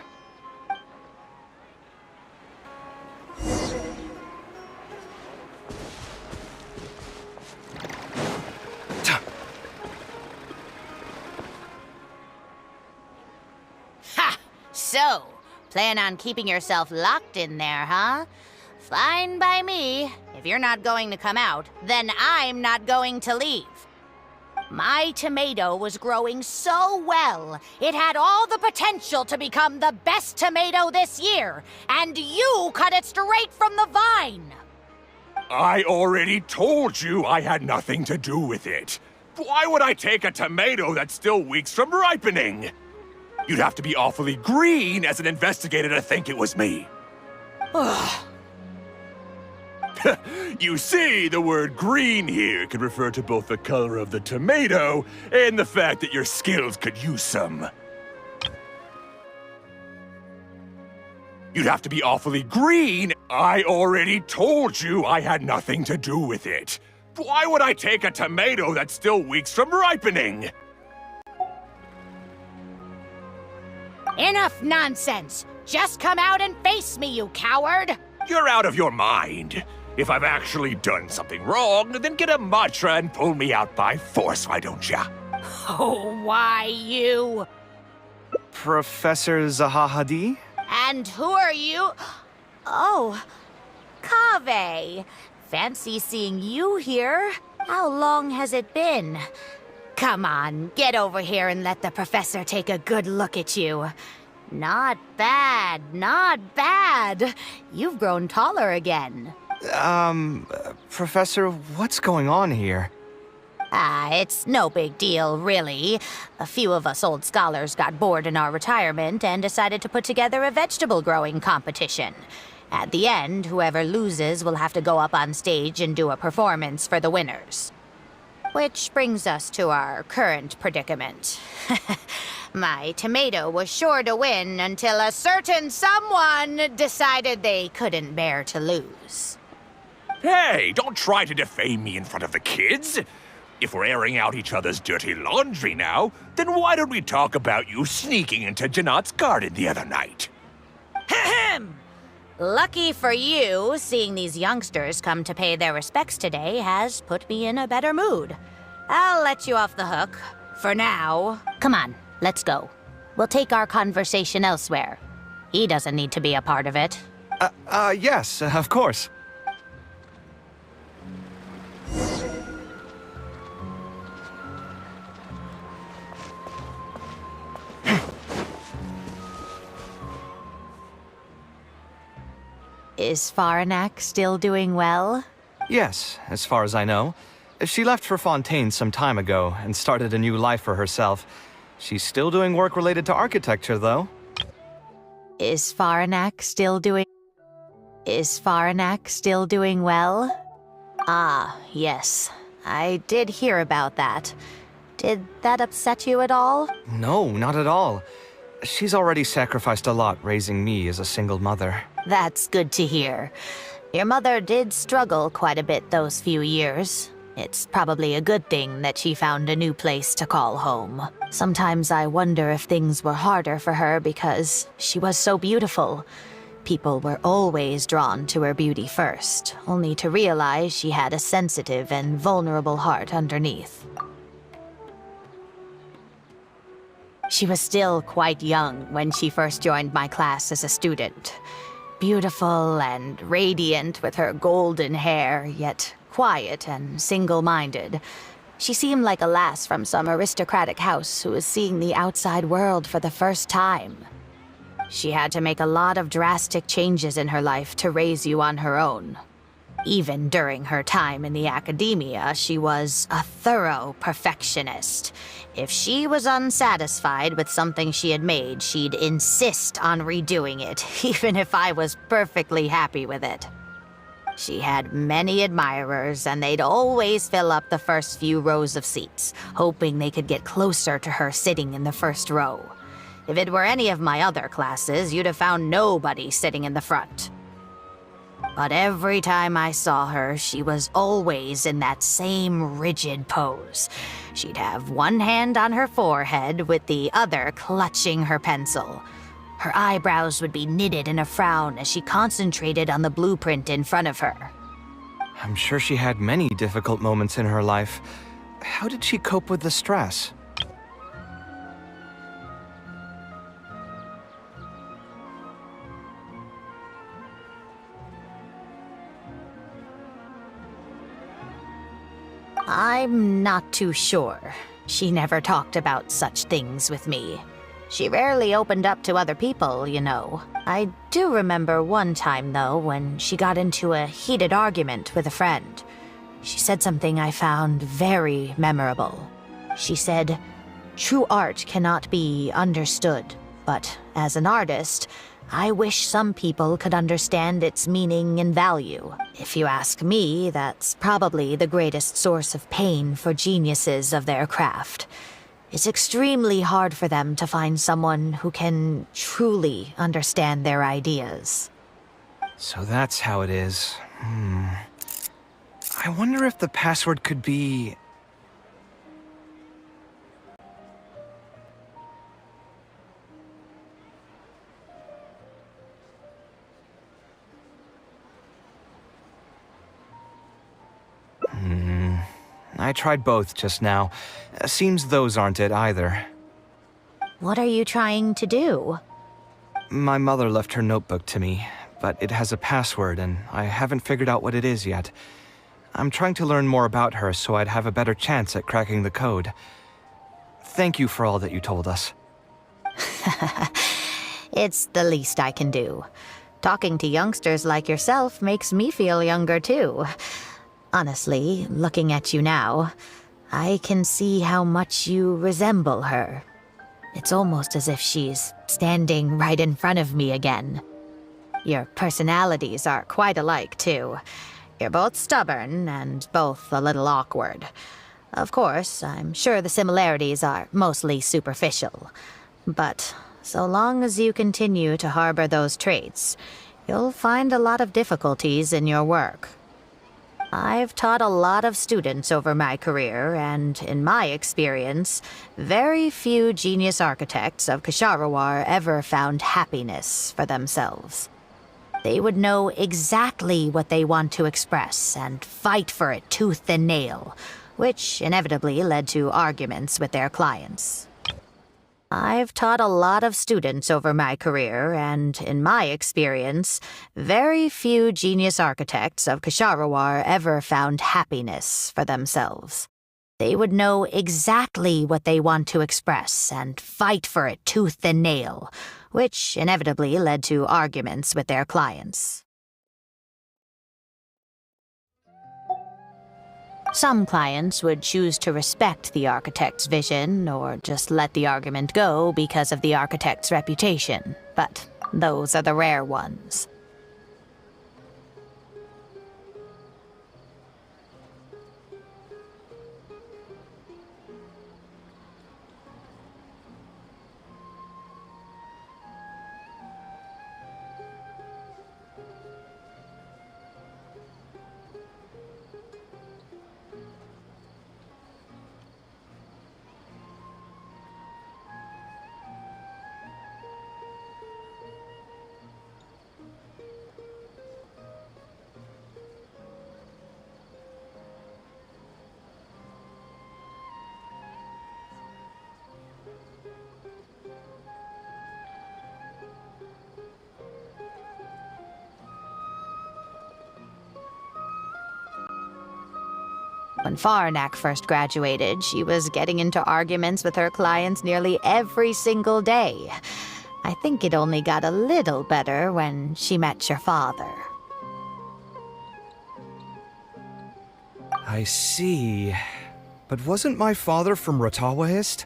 So, plan on keeping yourself locked in there, huh? Fine by me. If you're not going to come out, then I'm not going to leave. My tomato was growing so well, it had all the potential to become the best tomato this year, and you cut it straight from the vine. I already told you I had nothing to do with it. Why would I take a tomato that's still weeks from ripening? You'd have to be awfully green as an investigator to think it was me. Ugh. You see, the word green here could refer to both the color of the tomato and the fact that your skills could use some. You'd have to be awfully green. I already told you I had nothing to do with it. Why would I take a tomato that's still weeks from ripening? Enough nonsense! Just come out and face me, you coward! You're out of your mind. If I've actually done something wrong, then get a mantra and pull me out by force, why don't ya? Oh, why you? Professor Zahahadi? And who are you? Oh, Kaveh. Fancy seeing you here. How long has it been? Come on, get over here and let the professor take a good look at you. Not bad, not bad. You've grown taller again. Professor, what's going on here? It's no big deal, really. A few of us old scholars got bored in our retirement and decided to put together a vegetable growing competition. At the end, whoever loses will have to go up on stage and do a performance for the winners. Which brings us to our current predicament. My tomato was sure to win until a certain someone decided they couldn't bear to lose. Hey, don't try to defame me in front of the kids. If we're airing out each other's dirty laundry now, then why don't we talk about you sneaking into Janat's garden the other night? Ahem! Lucky for you, seeing these youngsters come to pay their respects today has put me in a better mood. I'll let you off the hook. For now. Come on, let's go. We'll take our conversation elsewhere. He doesn't need to be a part of it. Yes, of course. Is Faranak still doing well? Yes, as far as I know. She left for Fontaine some time ago and started a new life for herself. She's still doing work related to architecture, though. Is Faranak still doing well? Ah, yes. I did hear about that. Did that upset you at all? No, not at all. She's already sacrificed a lot raising me as a single mother. That's good to hear. Your mother did struggle quite a bit those few years. It's probably a good thing that she found a new place to call home. Sometimes I wonder if things were harder for her because she was so beautiful. People were always drawn to her beauty first, only to realize she had a sensitive and vulnerable heart underneath. She was still quite young when she first joined my class as a student. Beautiful and radiant with her golden hair, yet quiet and single-minded. She seemed like a lass from some aristocratic house who was seeing the outside world for the first time. She had to make a lot of drastic changes in her life to raise you on her own. Even during her time in the academia, she was a thorough perfectionist. If she was unsatisfied with something she had made, she'd insist on redoing it, even if I was perfectly happy with it. She had many admirers, and they'd always fill up the first few rows of seats, hoping they could get closer to her sitting in the first row. If it were any of my other classes, you'd have found nobody sitting in the front. But every time I saw her, she was always in that same rigid pose. She'd have one hand on her forehead with the other clutching her pencil. Her eyebrows would be knitted in a frown as she concentrated on the blueprint in front of her. I'm sure she had many difficult moments in her life. How did she cope with the stress? I'm not too sure. She never talked about such things with me. She rarely opened up to other people, you know. I do remember one time, though, when she got into a heated argument with a friend. She said something I found very memorable. She said, "True art cannot be understood, But as an artist, I wish some people could understand its meaning and value. If you ask me, that's probably the greatest source of pain for geniuses of their craft. It's extremely hard for them to find someone who can truly understand their ideas. So that's how it is. I wonder if the password could be... I tried both just now. Seems those aren't it either. What are you trying to do? My mother left her notebook to me, but it has a password and I haven't figured out what it is yet. I'm trying to learn more about her so I'd have a better chance at cracking the code. Thank you for all that you told us. It's the least I can do. Talking to youngsters like yourself makes me feel younger too. Honestly, looking at you now, I can see how much you resemble her. It's almost as if she's standing right in front of me again. Your personalities are quite alike, too. You're both stubborn and both a little awkward. Of course, I'm sure the similarities are mostly superficial. But so long as you continue to harbor those traits, you'll find a lot of difficulties in your work. I've taught a lot of students over my career, and in my experience, very few genius architects of Ksharawar ever found happiness for themselves. They would know exactly what they want to express and fight for it tooth and nail, which inevitably led to arguments with their clients. I've taught a lot of students over my career, and in my experience, very few genius architects of Ksharawar ever found happiness for themselves. They would know exactly what they want to express and fight for it tooth and nail, which inevitably led to arguments with their clients. Some clients would choose to respect the architect's vision or just let the argument go because of the architect's reputation, but those are the rare ones. When Faranak first graduated, she was getting into arguments with her clients nearly every single day. I think it only got a little better when she met your father. I see. But wasn't my father from Rotawahist?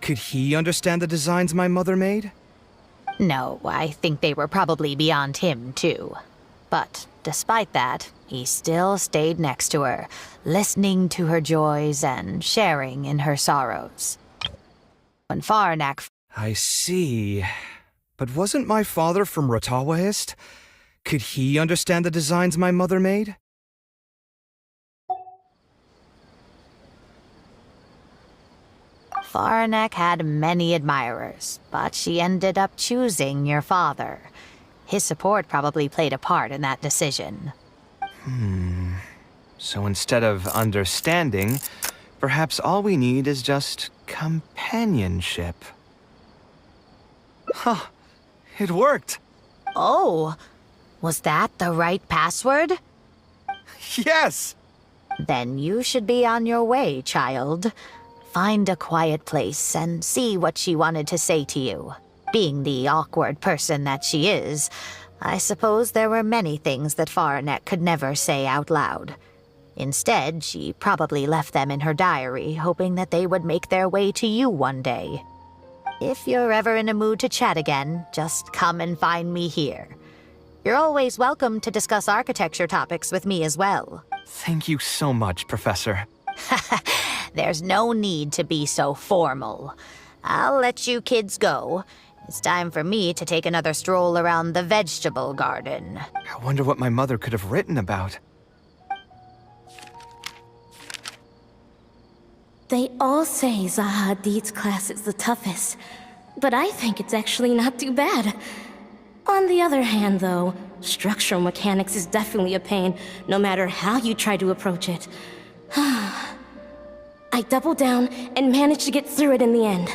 Could he understand the designs my mother made? No, I think they were probably beyond him, too. But despite that, he still stayed next to her, listening to her joys and sharing in her sorrows. When Faranak... I see. But wasn't my father from Rotawahist? Could he understand the designs my mother made? Faranak had many admirers, but she ended up choosing your father. His support probably played a part in that decision. So instead of understanding, perhaps all we need is just companionship. Huh. It worked! Oh! Was that the right password? Yes! Then you should be on your way, child. Find a quiet place and see what she wanted to say to you. Being the awkward person that she is, I suppose there were many things that Faranek could never say out loud. Instead, she probably left them in her diary, hoping that they would make their way to you one day. If you're ever in a mood to chat again, just come and find me here. You're always welcome to discuss architecture topics with me as well. Thank you so much, Professor. There's no need to be so formal. I'll let you kids go. It's time for me to take another stroll around the vegetable garden. I wonder what my mother could have written about. They all say Zaha Hadid's class is the toughest, but I think it's actually not too bad. On the other hand, though, structural mechanics is definitely a pain, no matter how you try to approach it. I doubled down and managed to get through it in the end.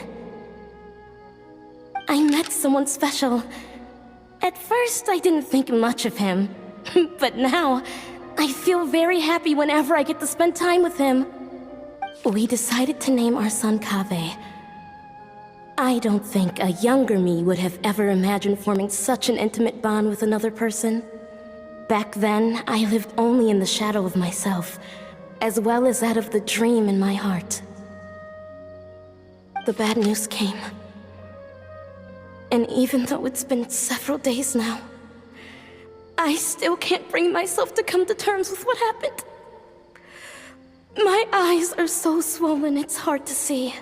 I met someone special. At first, I didn't think much of him, but now, I feel very happy whenever I get to spend time with him. We decided to name our son Kaveh. I don't think a younger me would have ever imagined forming such an intimate bond with another person. Back then, I lived only in the shadow of myself, as well as that of the dream in my heart. The bad news came. And even though it's been several days now, I still can't bring myself to come to terms with what happened. My eyes are so swollen, it's hard to see.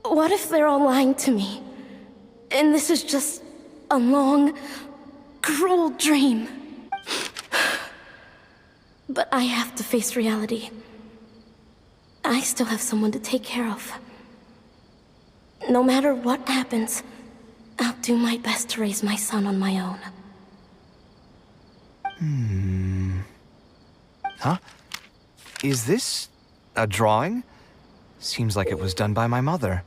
What if they're all lying to me? And this is just a long, cruel dream. But I have to face reality. I still have someone to take care of. No matter what happens, I'll do my best to raise my son on my own. Huh? Is this a drawing? Seems like it was done by my mother.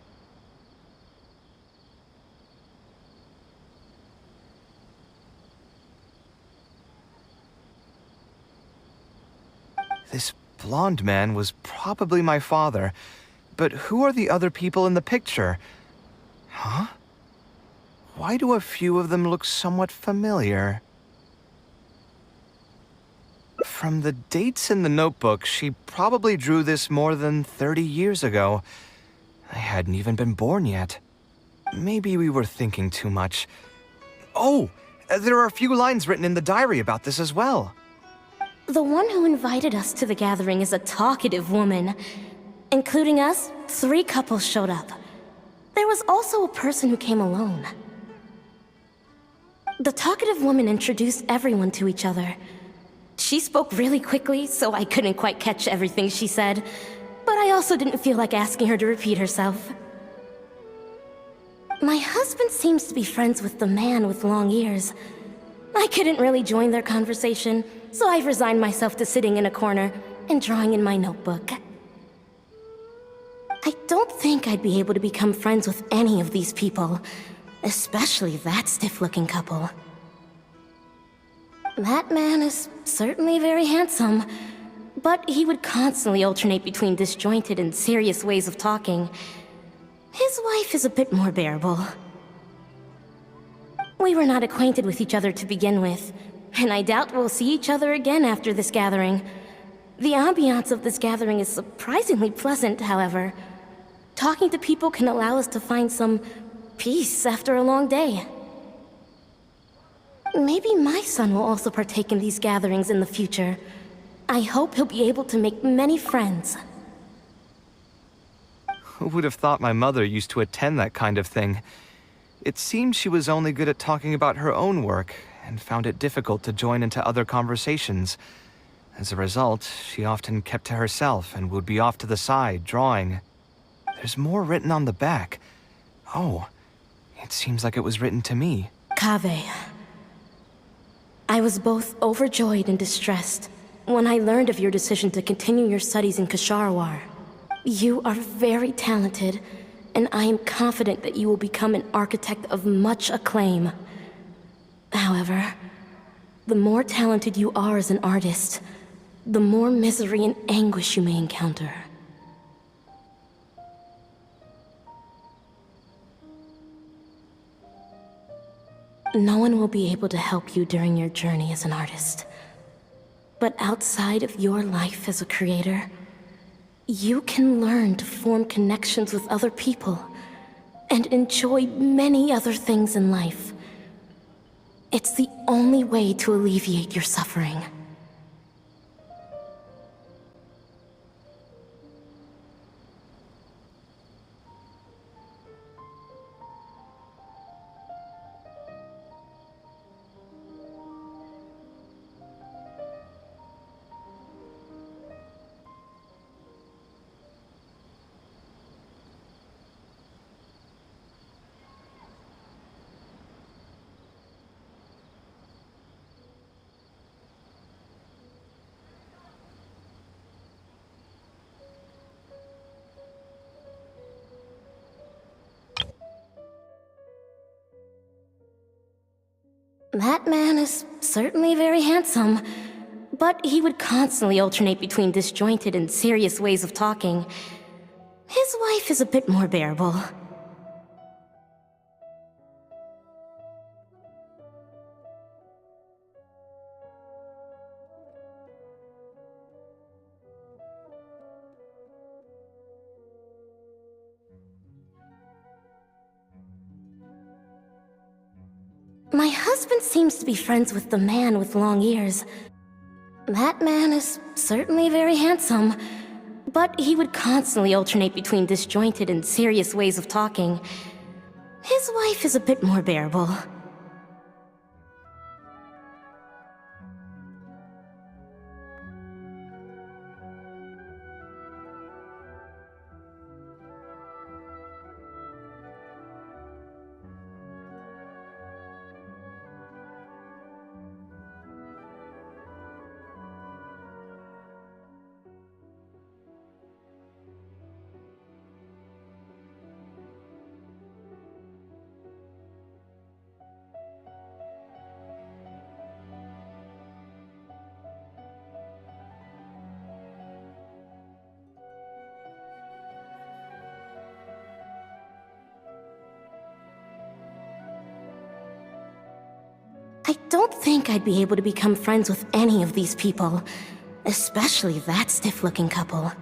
This blonde man was probably my father, but who are the other people in the picture? Huh? Why do a few of them look somewhat familiar? From the dates in the notebook, she probably drew this more than 30 years ago. I hadn't even been born yet. Maybe we were thinking too much. Oh, there are a few lines written in the diary about this as well. The one who invited us to the gathering is a talkative woman. Including us, 3 couples showed up. There was also a person who came alone. The talkative woman introduced everyone to each other. She spoke really quickly, so I couldn't quite catch everything she said, but I also didn't feel like asking her to repeat herself. My husband seems to be friends with the man with long ears. I couldn't really join their conversation, so I've resigned myself to sitting in a corner and drawing in my notebook. I don't think I'd be able to become friends with any of these people, especially that stiff-looking couple. That man is certainly very handsome, but he would constantly alternate between disjointed and serious ways of talking. His wife is a bit more bearable. We were not acquainted with each other to begin with, and I doubt we'll see each other again after this gathering. The ambiance of this gathering is surprisingly pleasant, however. Talking to people can allow us to find some peace after a long day. Maybe my son will also partake in these gatherings in the future. I hope he'll be able to make many friends. Who would have thought my mother used to attend that kind of thing? It seemed she was only good at talking about her own work, and found it difficult to join into other conversations. As a result, she often kept to herself and would be off to the side, drawing. There's more written on the back. Oh, it seems like it was written to me. Kaveh. I was both overjoyed and distressed when I learned of your decision to continue your studies in Kasharwar. You are very talented, and I am confident that you will become an architect of much acclaim. However, the more talented you are as an artist, the more misery and anguish you may encounter. No one will be able to help you during your journey as an artist. But outside of your life as a creator, you can learn to form connections with other people and enjoy many other things in life. It's the only way to alleviate your suffering. That man is certainly very handsome, but he would constantly alternate between disjointed and serious ways of talking. His wife is a bit more bearable. My husband seems to be friends with the man with long ears. That man is certainly very handsome, but he would constantly alternate between disjointed and serious ways of talking. His wife is a bit more bearable. I don't think I'd be able to become friends with any of these people, especially that stiff-looking couple.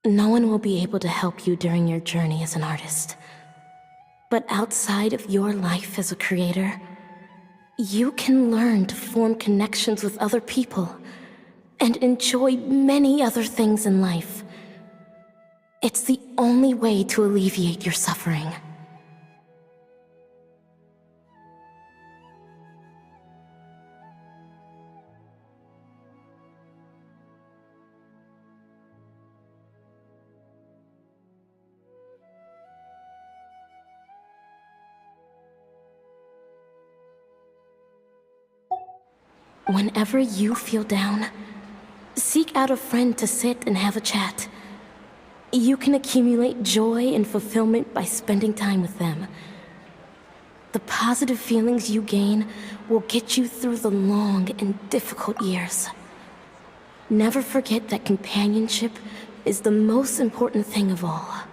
No one will be able to help you during your journey as an artist. But outside of your life as a creator, you can learn to form connections with other people and enjoy many other things in life. It's the only way to alleviate your suffering. Whenever you feel down, seek out a friend to sit and have a chat. You can accumulate joy and fulfillment by spending time with them. The positive feelings you gain will get you through the long and difficult years. Never forget that companionship is the most important thing of all.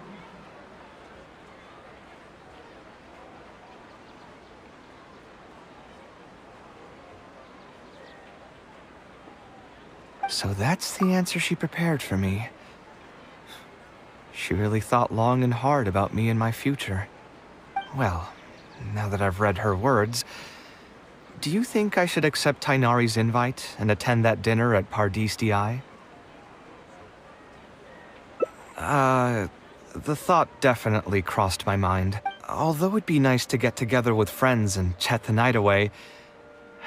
So that's the answer she prepared for me. She really thought long and hard about me and my future. Well, now that I've read her words, do you think I should accept Tainari's invite and attend that dinner at Pardis-di? The thought definitely crossed my mind. Although it'd be nice to get together with friends and chat the night away,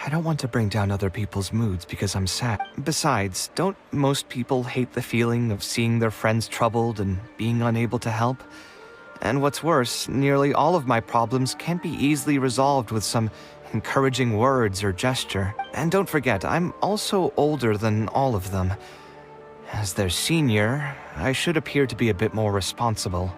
I don't want to bring down other people's moods because I'm sad. Besides, don't most people hate the feeling of seeing their friends troubled and being unable to help? And what's worse, nearly all of my problems can't be easily resolved with some encouraging words or gesture. And don't forget, I'm also older than all of them. As their senior, I should appear to be a bit more responsible.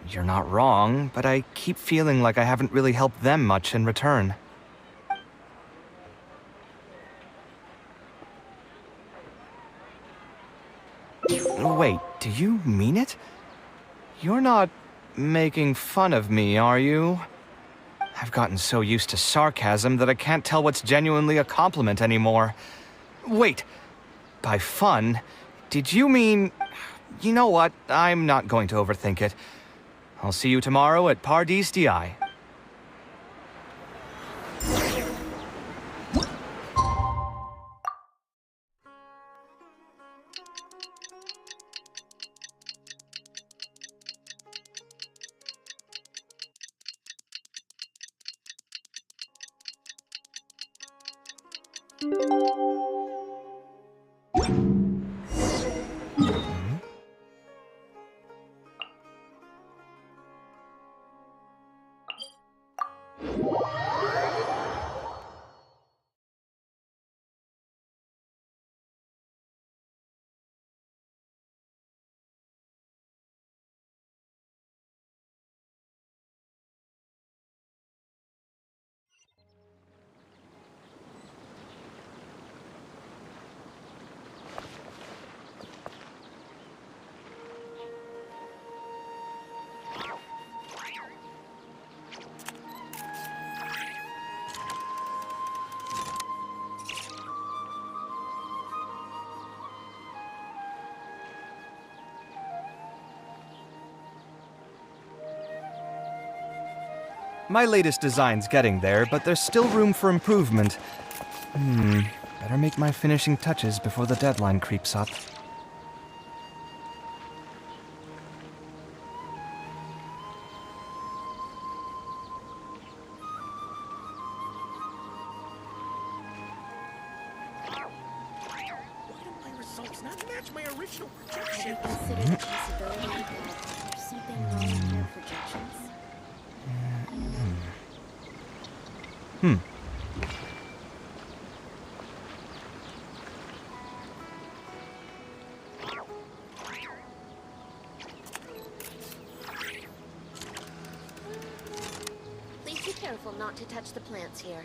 You're not wrong, but I keep feeling like I haven't really helped them much in return. Wait, do you mean it? You're not making fun of me, are you? I've gotten so used to sarcasm that I can't tell what's genuinely a compliment anymore. Wait, by fun, did you mean... You know what, I'm not going to overthink it. I'll see you tomorrow at Pardis-di. My latest design's getting there, but there's still room for improvement. Better make my finishing touches before the deadline creeps up. Please be careful not to touch the plants here.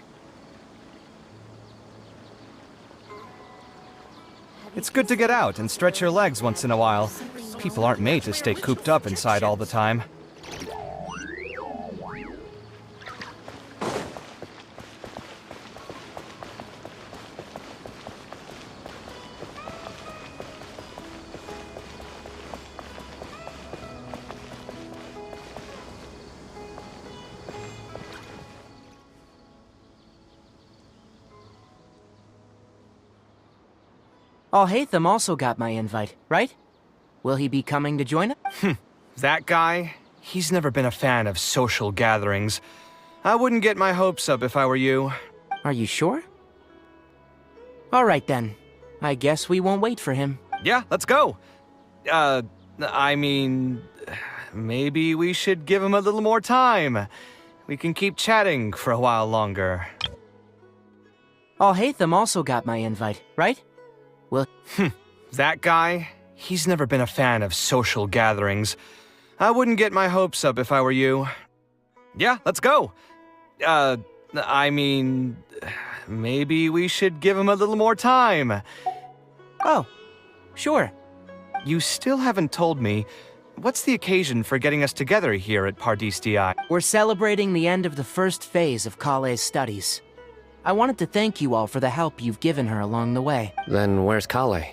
It's good to get out and stretch your legs once in a while. People aren't made to stay cooped up inside all the time. Alhaitham also got my invite, right? Will he be coming to join us? That guy? He's never been a fan of social gatherings. I wouldn't get my hopes up if I were you. Are you sure? All right then. I guess we won't wait for him. Yeah, let's go. I mean, maybe we should give him a little more time. We can keep chatting for a while longer. Alhaitham also got my invite, right? Will... That guy? He's never been a fan of social gatherings. I wouldn't get my hopes up if I were you. Yeah, let's go. I mean, maybe we should give him a little more time. Oh, sure. You still haven't told me, what's the occasion for getting us together here at Pardistii? We're celebrating the end of the first phase of Kale's studies. I wanted to thank you all for the help you've given her along the way. Then where's Kale?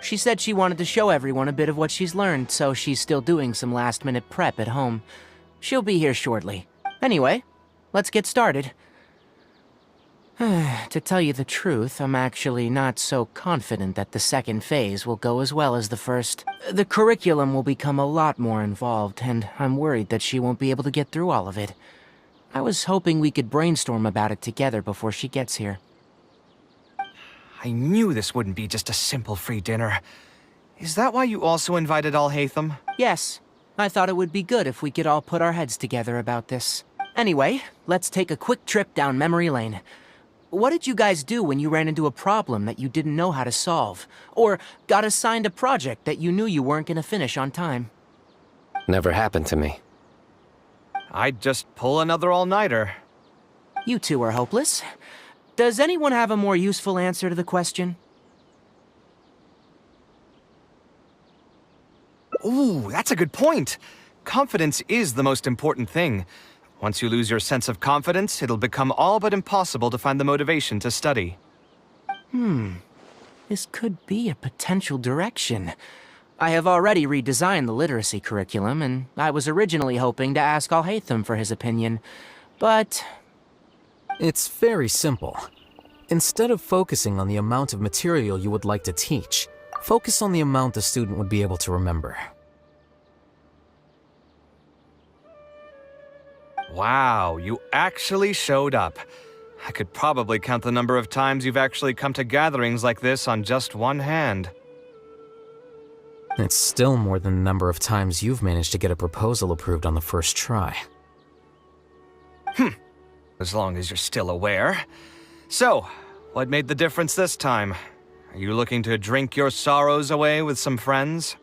She said she wanted to show everyone a bit of what she's learned, so she's still doing some last-minute prep at home. She'll be here shortly. Anyway, let's get started. To tell you the truth, I'm actually not so confident that the second phase will go as well as the first. The curriculum will become a lot more involved, and I'm worried that she won't be able to get through all of it. I was hoping we could brainstorm about it together before she gets here. I knew this wouldn't be just a simple free dinner. Is that why you also invited Alhaitham? Yes. I thought it would be good if we could all put our heads together about this. Anyway, let's take a quick trip down memory lane. What did you guys do when you ran into a problem that you didn't know how to solve? Or got assigned a project that you knew you weren't going to finish on time? Never happened to me. I'd just pull another all-nighter. You two are hopeless. Does anyone have a more useful answer to the question? Ooh, that's a good point. Confidence is the most important thing. Once you lose your sense of confidence, it'll become all but impossible to find the motivation to study. This could be a potential direction. I have already redesigned the literacy curriculum, and I was originally hoping to ask Alhaitham for his opinion, but... It's very simple. Instead of focusing on the amount of material you would like to teach, focus on the amount the student would be able to remember. Wow, you actually showed up. I could probably count the number of times you've actually come to gatherings like this on just one hand. It's still more than the number of times you've managed to get a proposal approved on the first try. As long as you're still aware. So, what made the difference this time? Are you looking to drink your sorrows away with some friends?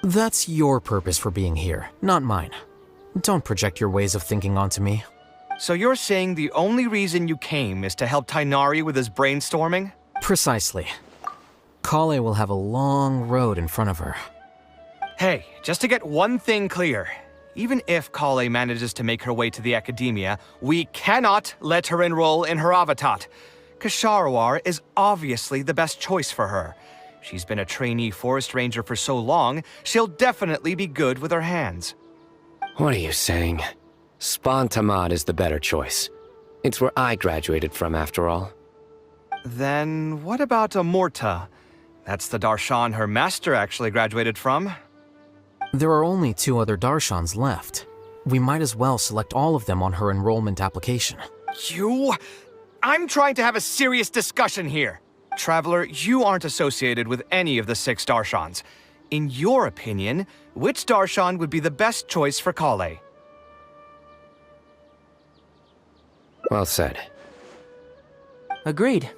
That's your purpose for being here, not mine. Don't project your ways of thinking onto me. So you're saying the only reason you came is to help Tighnari with his brainstorming? Precisely. Kale will have a long road in front of her. Hey, just to get one thing clear. Even if Kale manages to make her way to the academia, we cannot let her enroll in her avatat. Kasharawar is obviously the best choice for her. She's been a trainee forest ranger for so long, she'll definitely be good with her hands. What are you saying? Spontamad is the better choice. It's where I graduated from, after all. Then what about Amorta? That's the darshan her master actually graduated from. There are only 2 other darshans left. We might as well select all of them on her enrollment application. I'm trying to have a serious discussion here. Traveler, you aren't associated with any of the 6 darshans. In your opinion, which darshan would be the best choice for Kale? Well said. Agreed.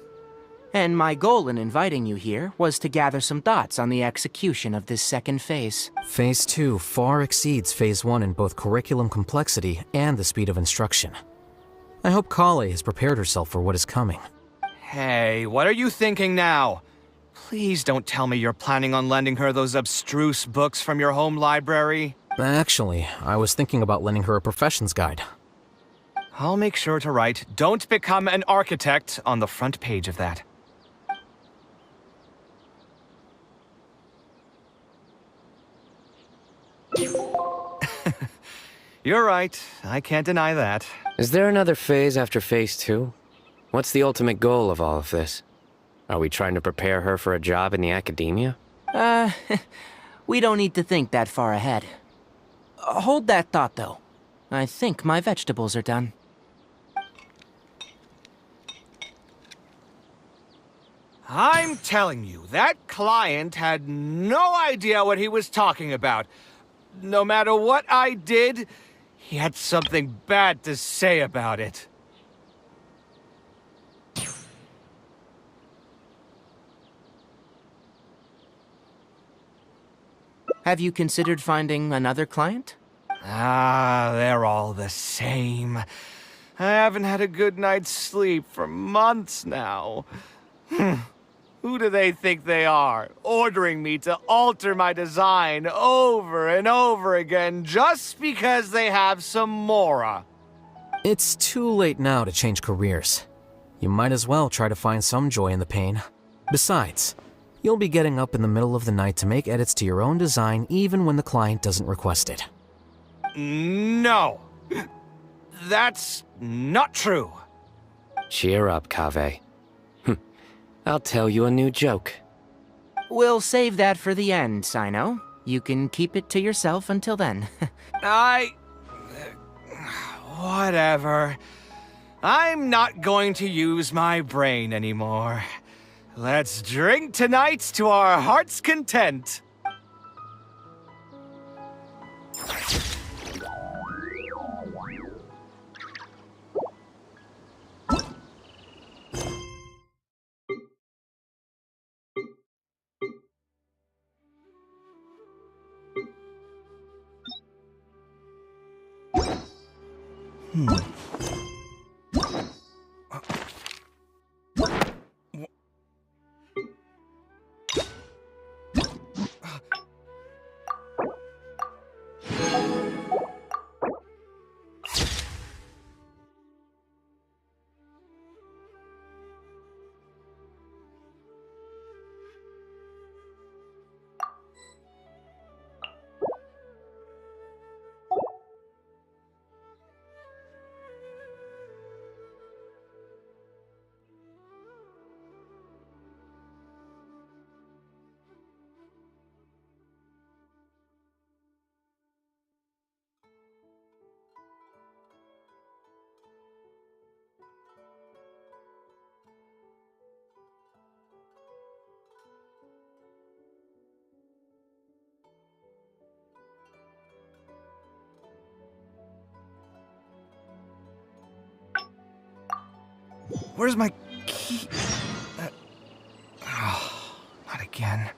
And my goal in inviting you here was to gather some thoughts on the execution of this second phase. Phase 2 far exceeds Phase 1 in both curriculum complexity and the speed of instruction. I hope Kale has prepared herself for what is coming. Hey, what are you thinking now? Please don't tell me you're planning on lending her those abstruse books from your home library. Actually, I was thinking about lending her a professions guide. I'll make sure to write, "Don't become an architect" on the front page of that. You're right. I can't deny that. Is there another phase after Phase 2? What's the ultimate goal of all of this? Are we trying to prepare her for a job in the academia? We don't need to think that far ahead. Hold that thought, though. I think my vegetables are done. I'm telling you, that client had no idea what he was talking about. No matter what I did, he had something bad to say about it. Have you considered finding another client? Ah, they're all the same. I haven't had a good night's sleep for months now. Who do they think they are, ordering me to alter my design over and over again just because they have some mora? It's too late now to change careers. You might as well try to find some joy in the pain. Besides, you'll be getting up in the middle of the night to make edits to your own design even when the client doesn't request it. No. That's not true. Cheer up, Kaveh. I'll tell you a new joke. We'll save that for the end, Sino. You can keep it to yourself until then. Whatever. I'm not going to use my brain anymore. Let's drink tonight to our heart's content. Where's my key? Not again.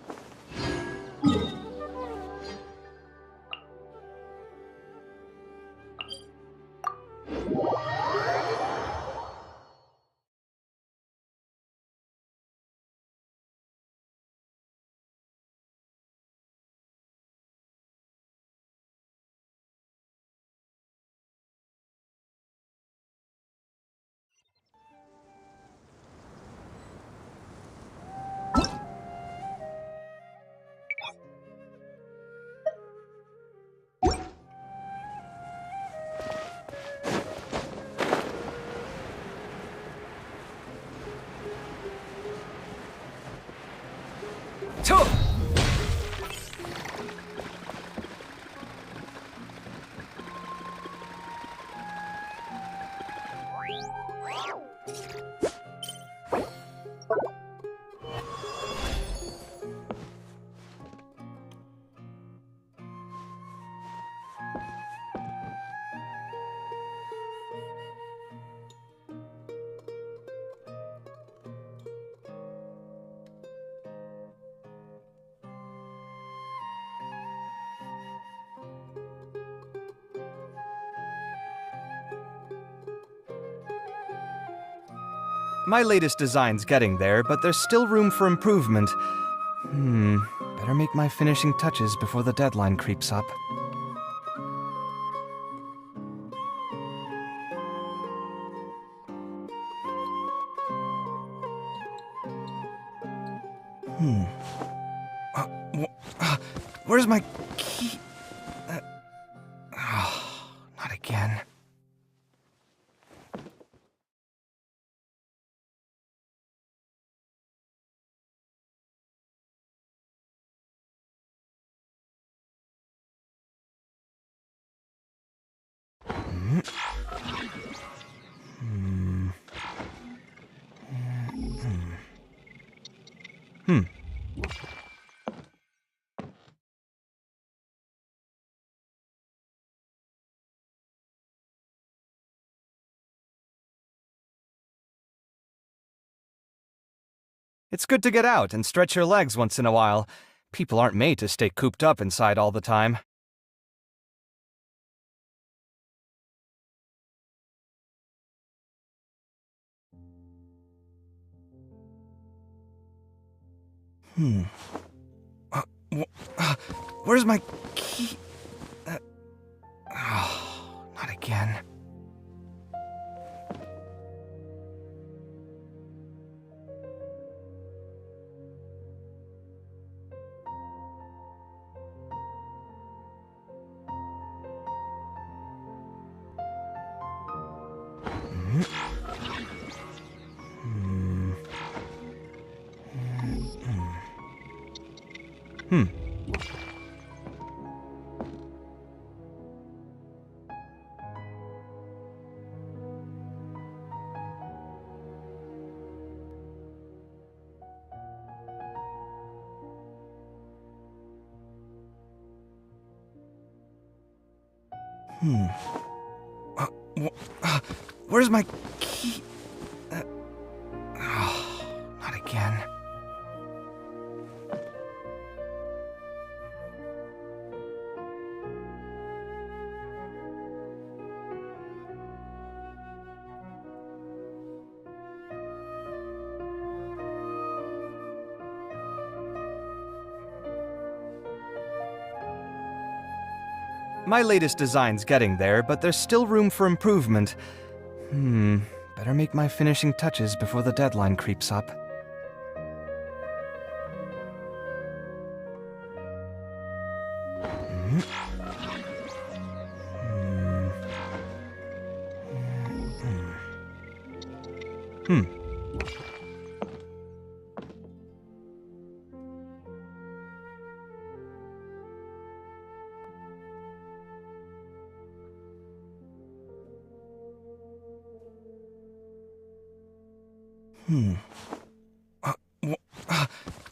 My latest design's getting there, but there's still room for improvement. Better make my finishing touches before the deadline creeps up. Where's my key? Not again. It's good to get out and stretch your legs once in a while. People aren't made to stay cooped up inside all the time. Where's my key? Not again. Where's my key? Not again. My latest design's getting there, but there's still room for improvement. Better make my finishing touches before the deadline creeps up.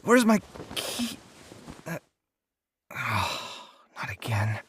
Where's my key? Not again.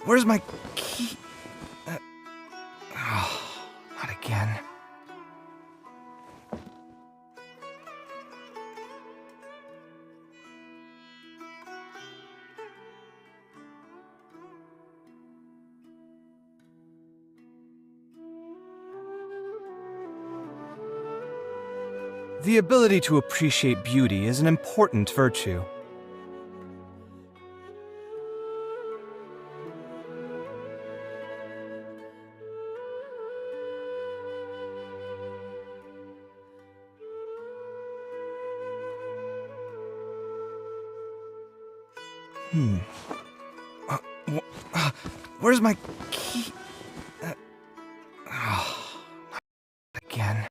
Where's my key? Not again. The ability to appreciate beauty is an important virtue. Where's my key? Not again.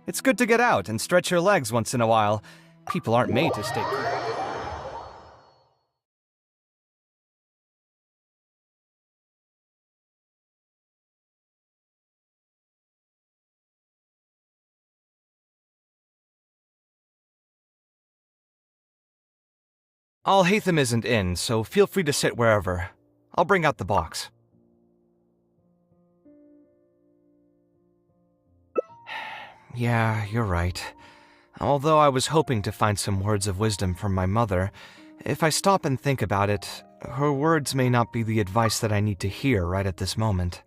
It's good to get out and stretch your legs once in a while. People aren't made to stay. Alhaitham isn't in, so feel free to sit wherever. I'll bring out the box. Yeah, you're right. Although I was hoping to find some words of wisdom from my mother, if I stop and think about it, her words may not be the advice that I need to hear right at this moment.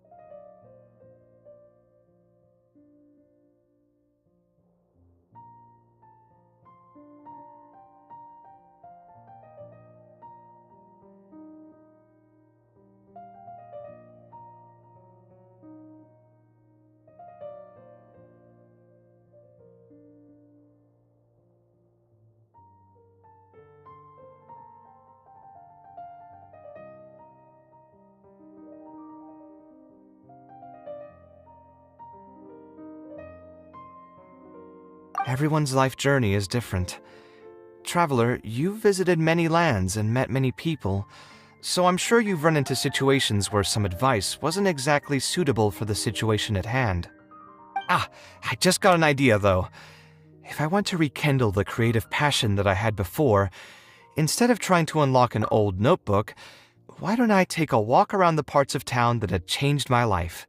Everyone's life journey is different. Traveler, you've visited many lands and met many people, so I'm sure you've run into situations where some advice wasn't exactly suitable for the situation at hand. Ah, I just got an idea though. If I want to rekindle the creative passion that I had before, instead of trying to unlock an old notebook, why don't I take a walk around the parts of town that had changed my life?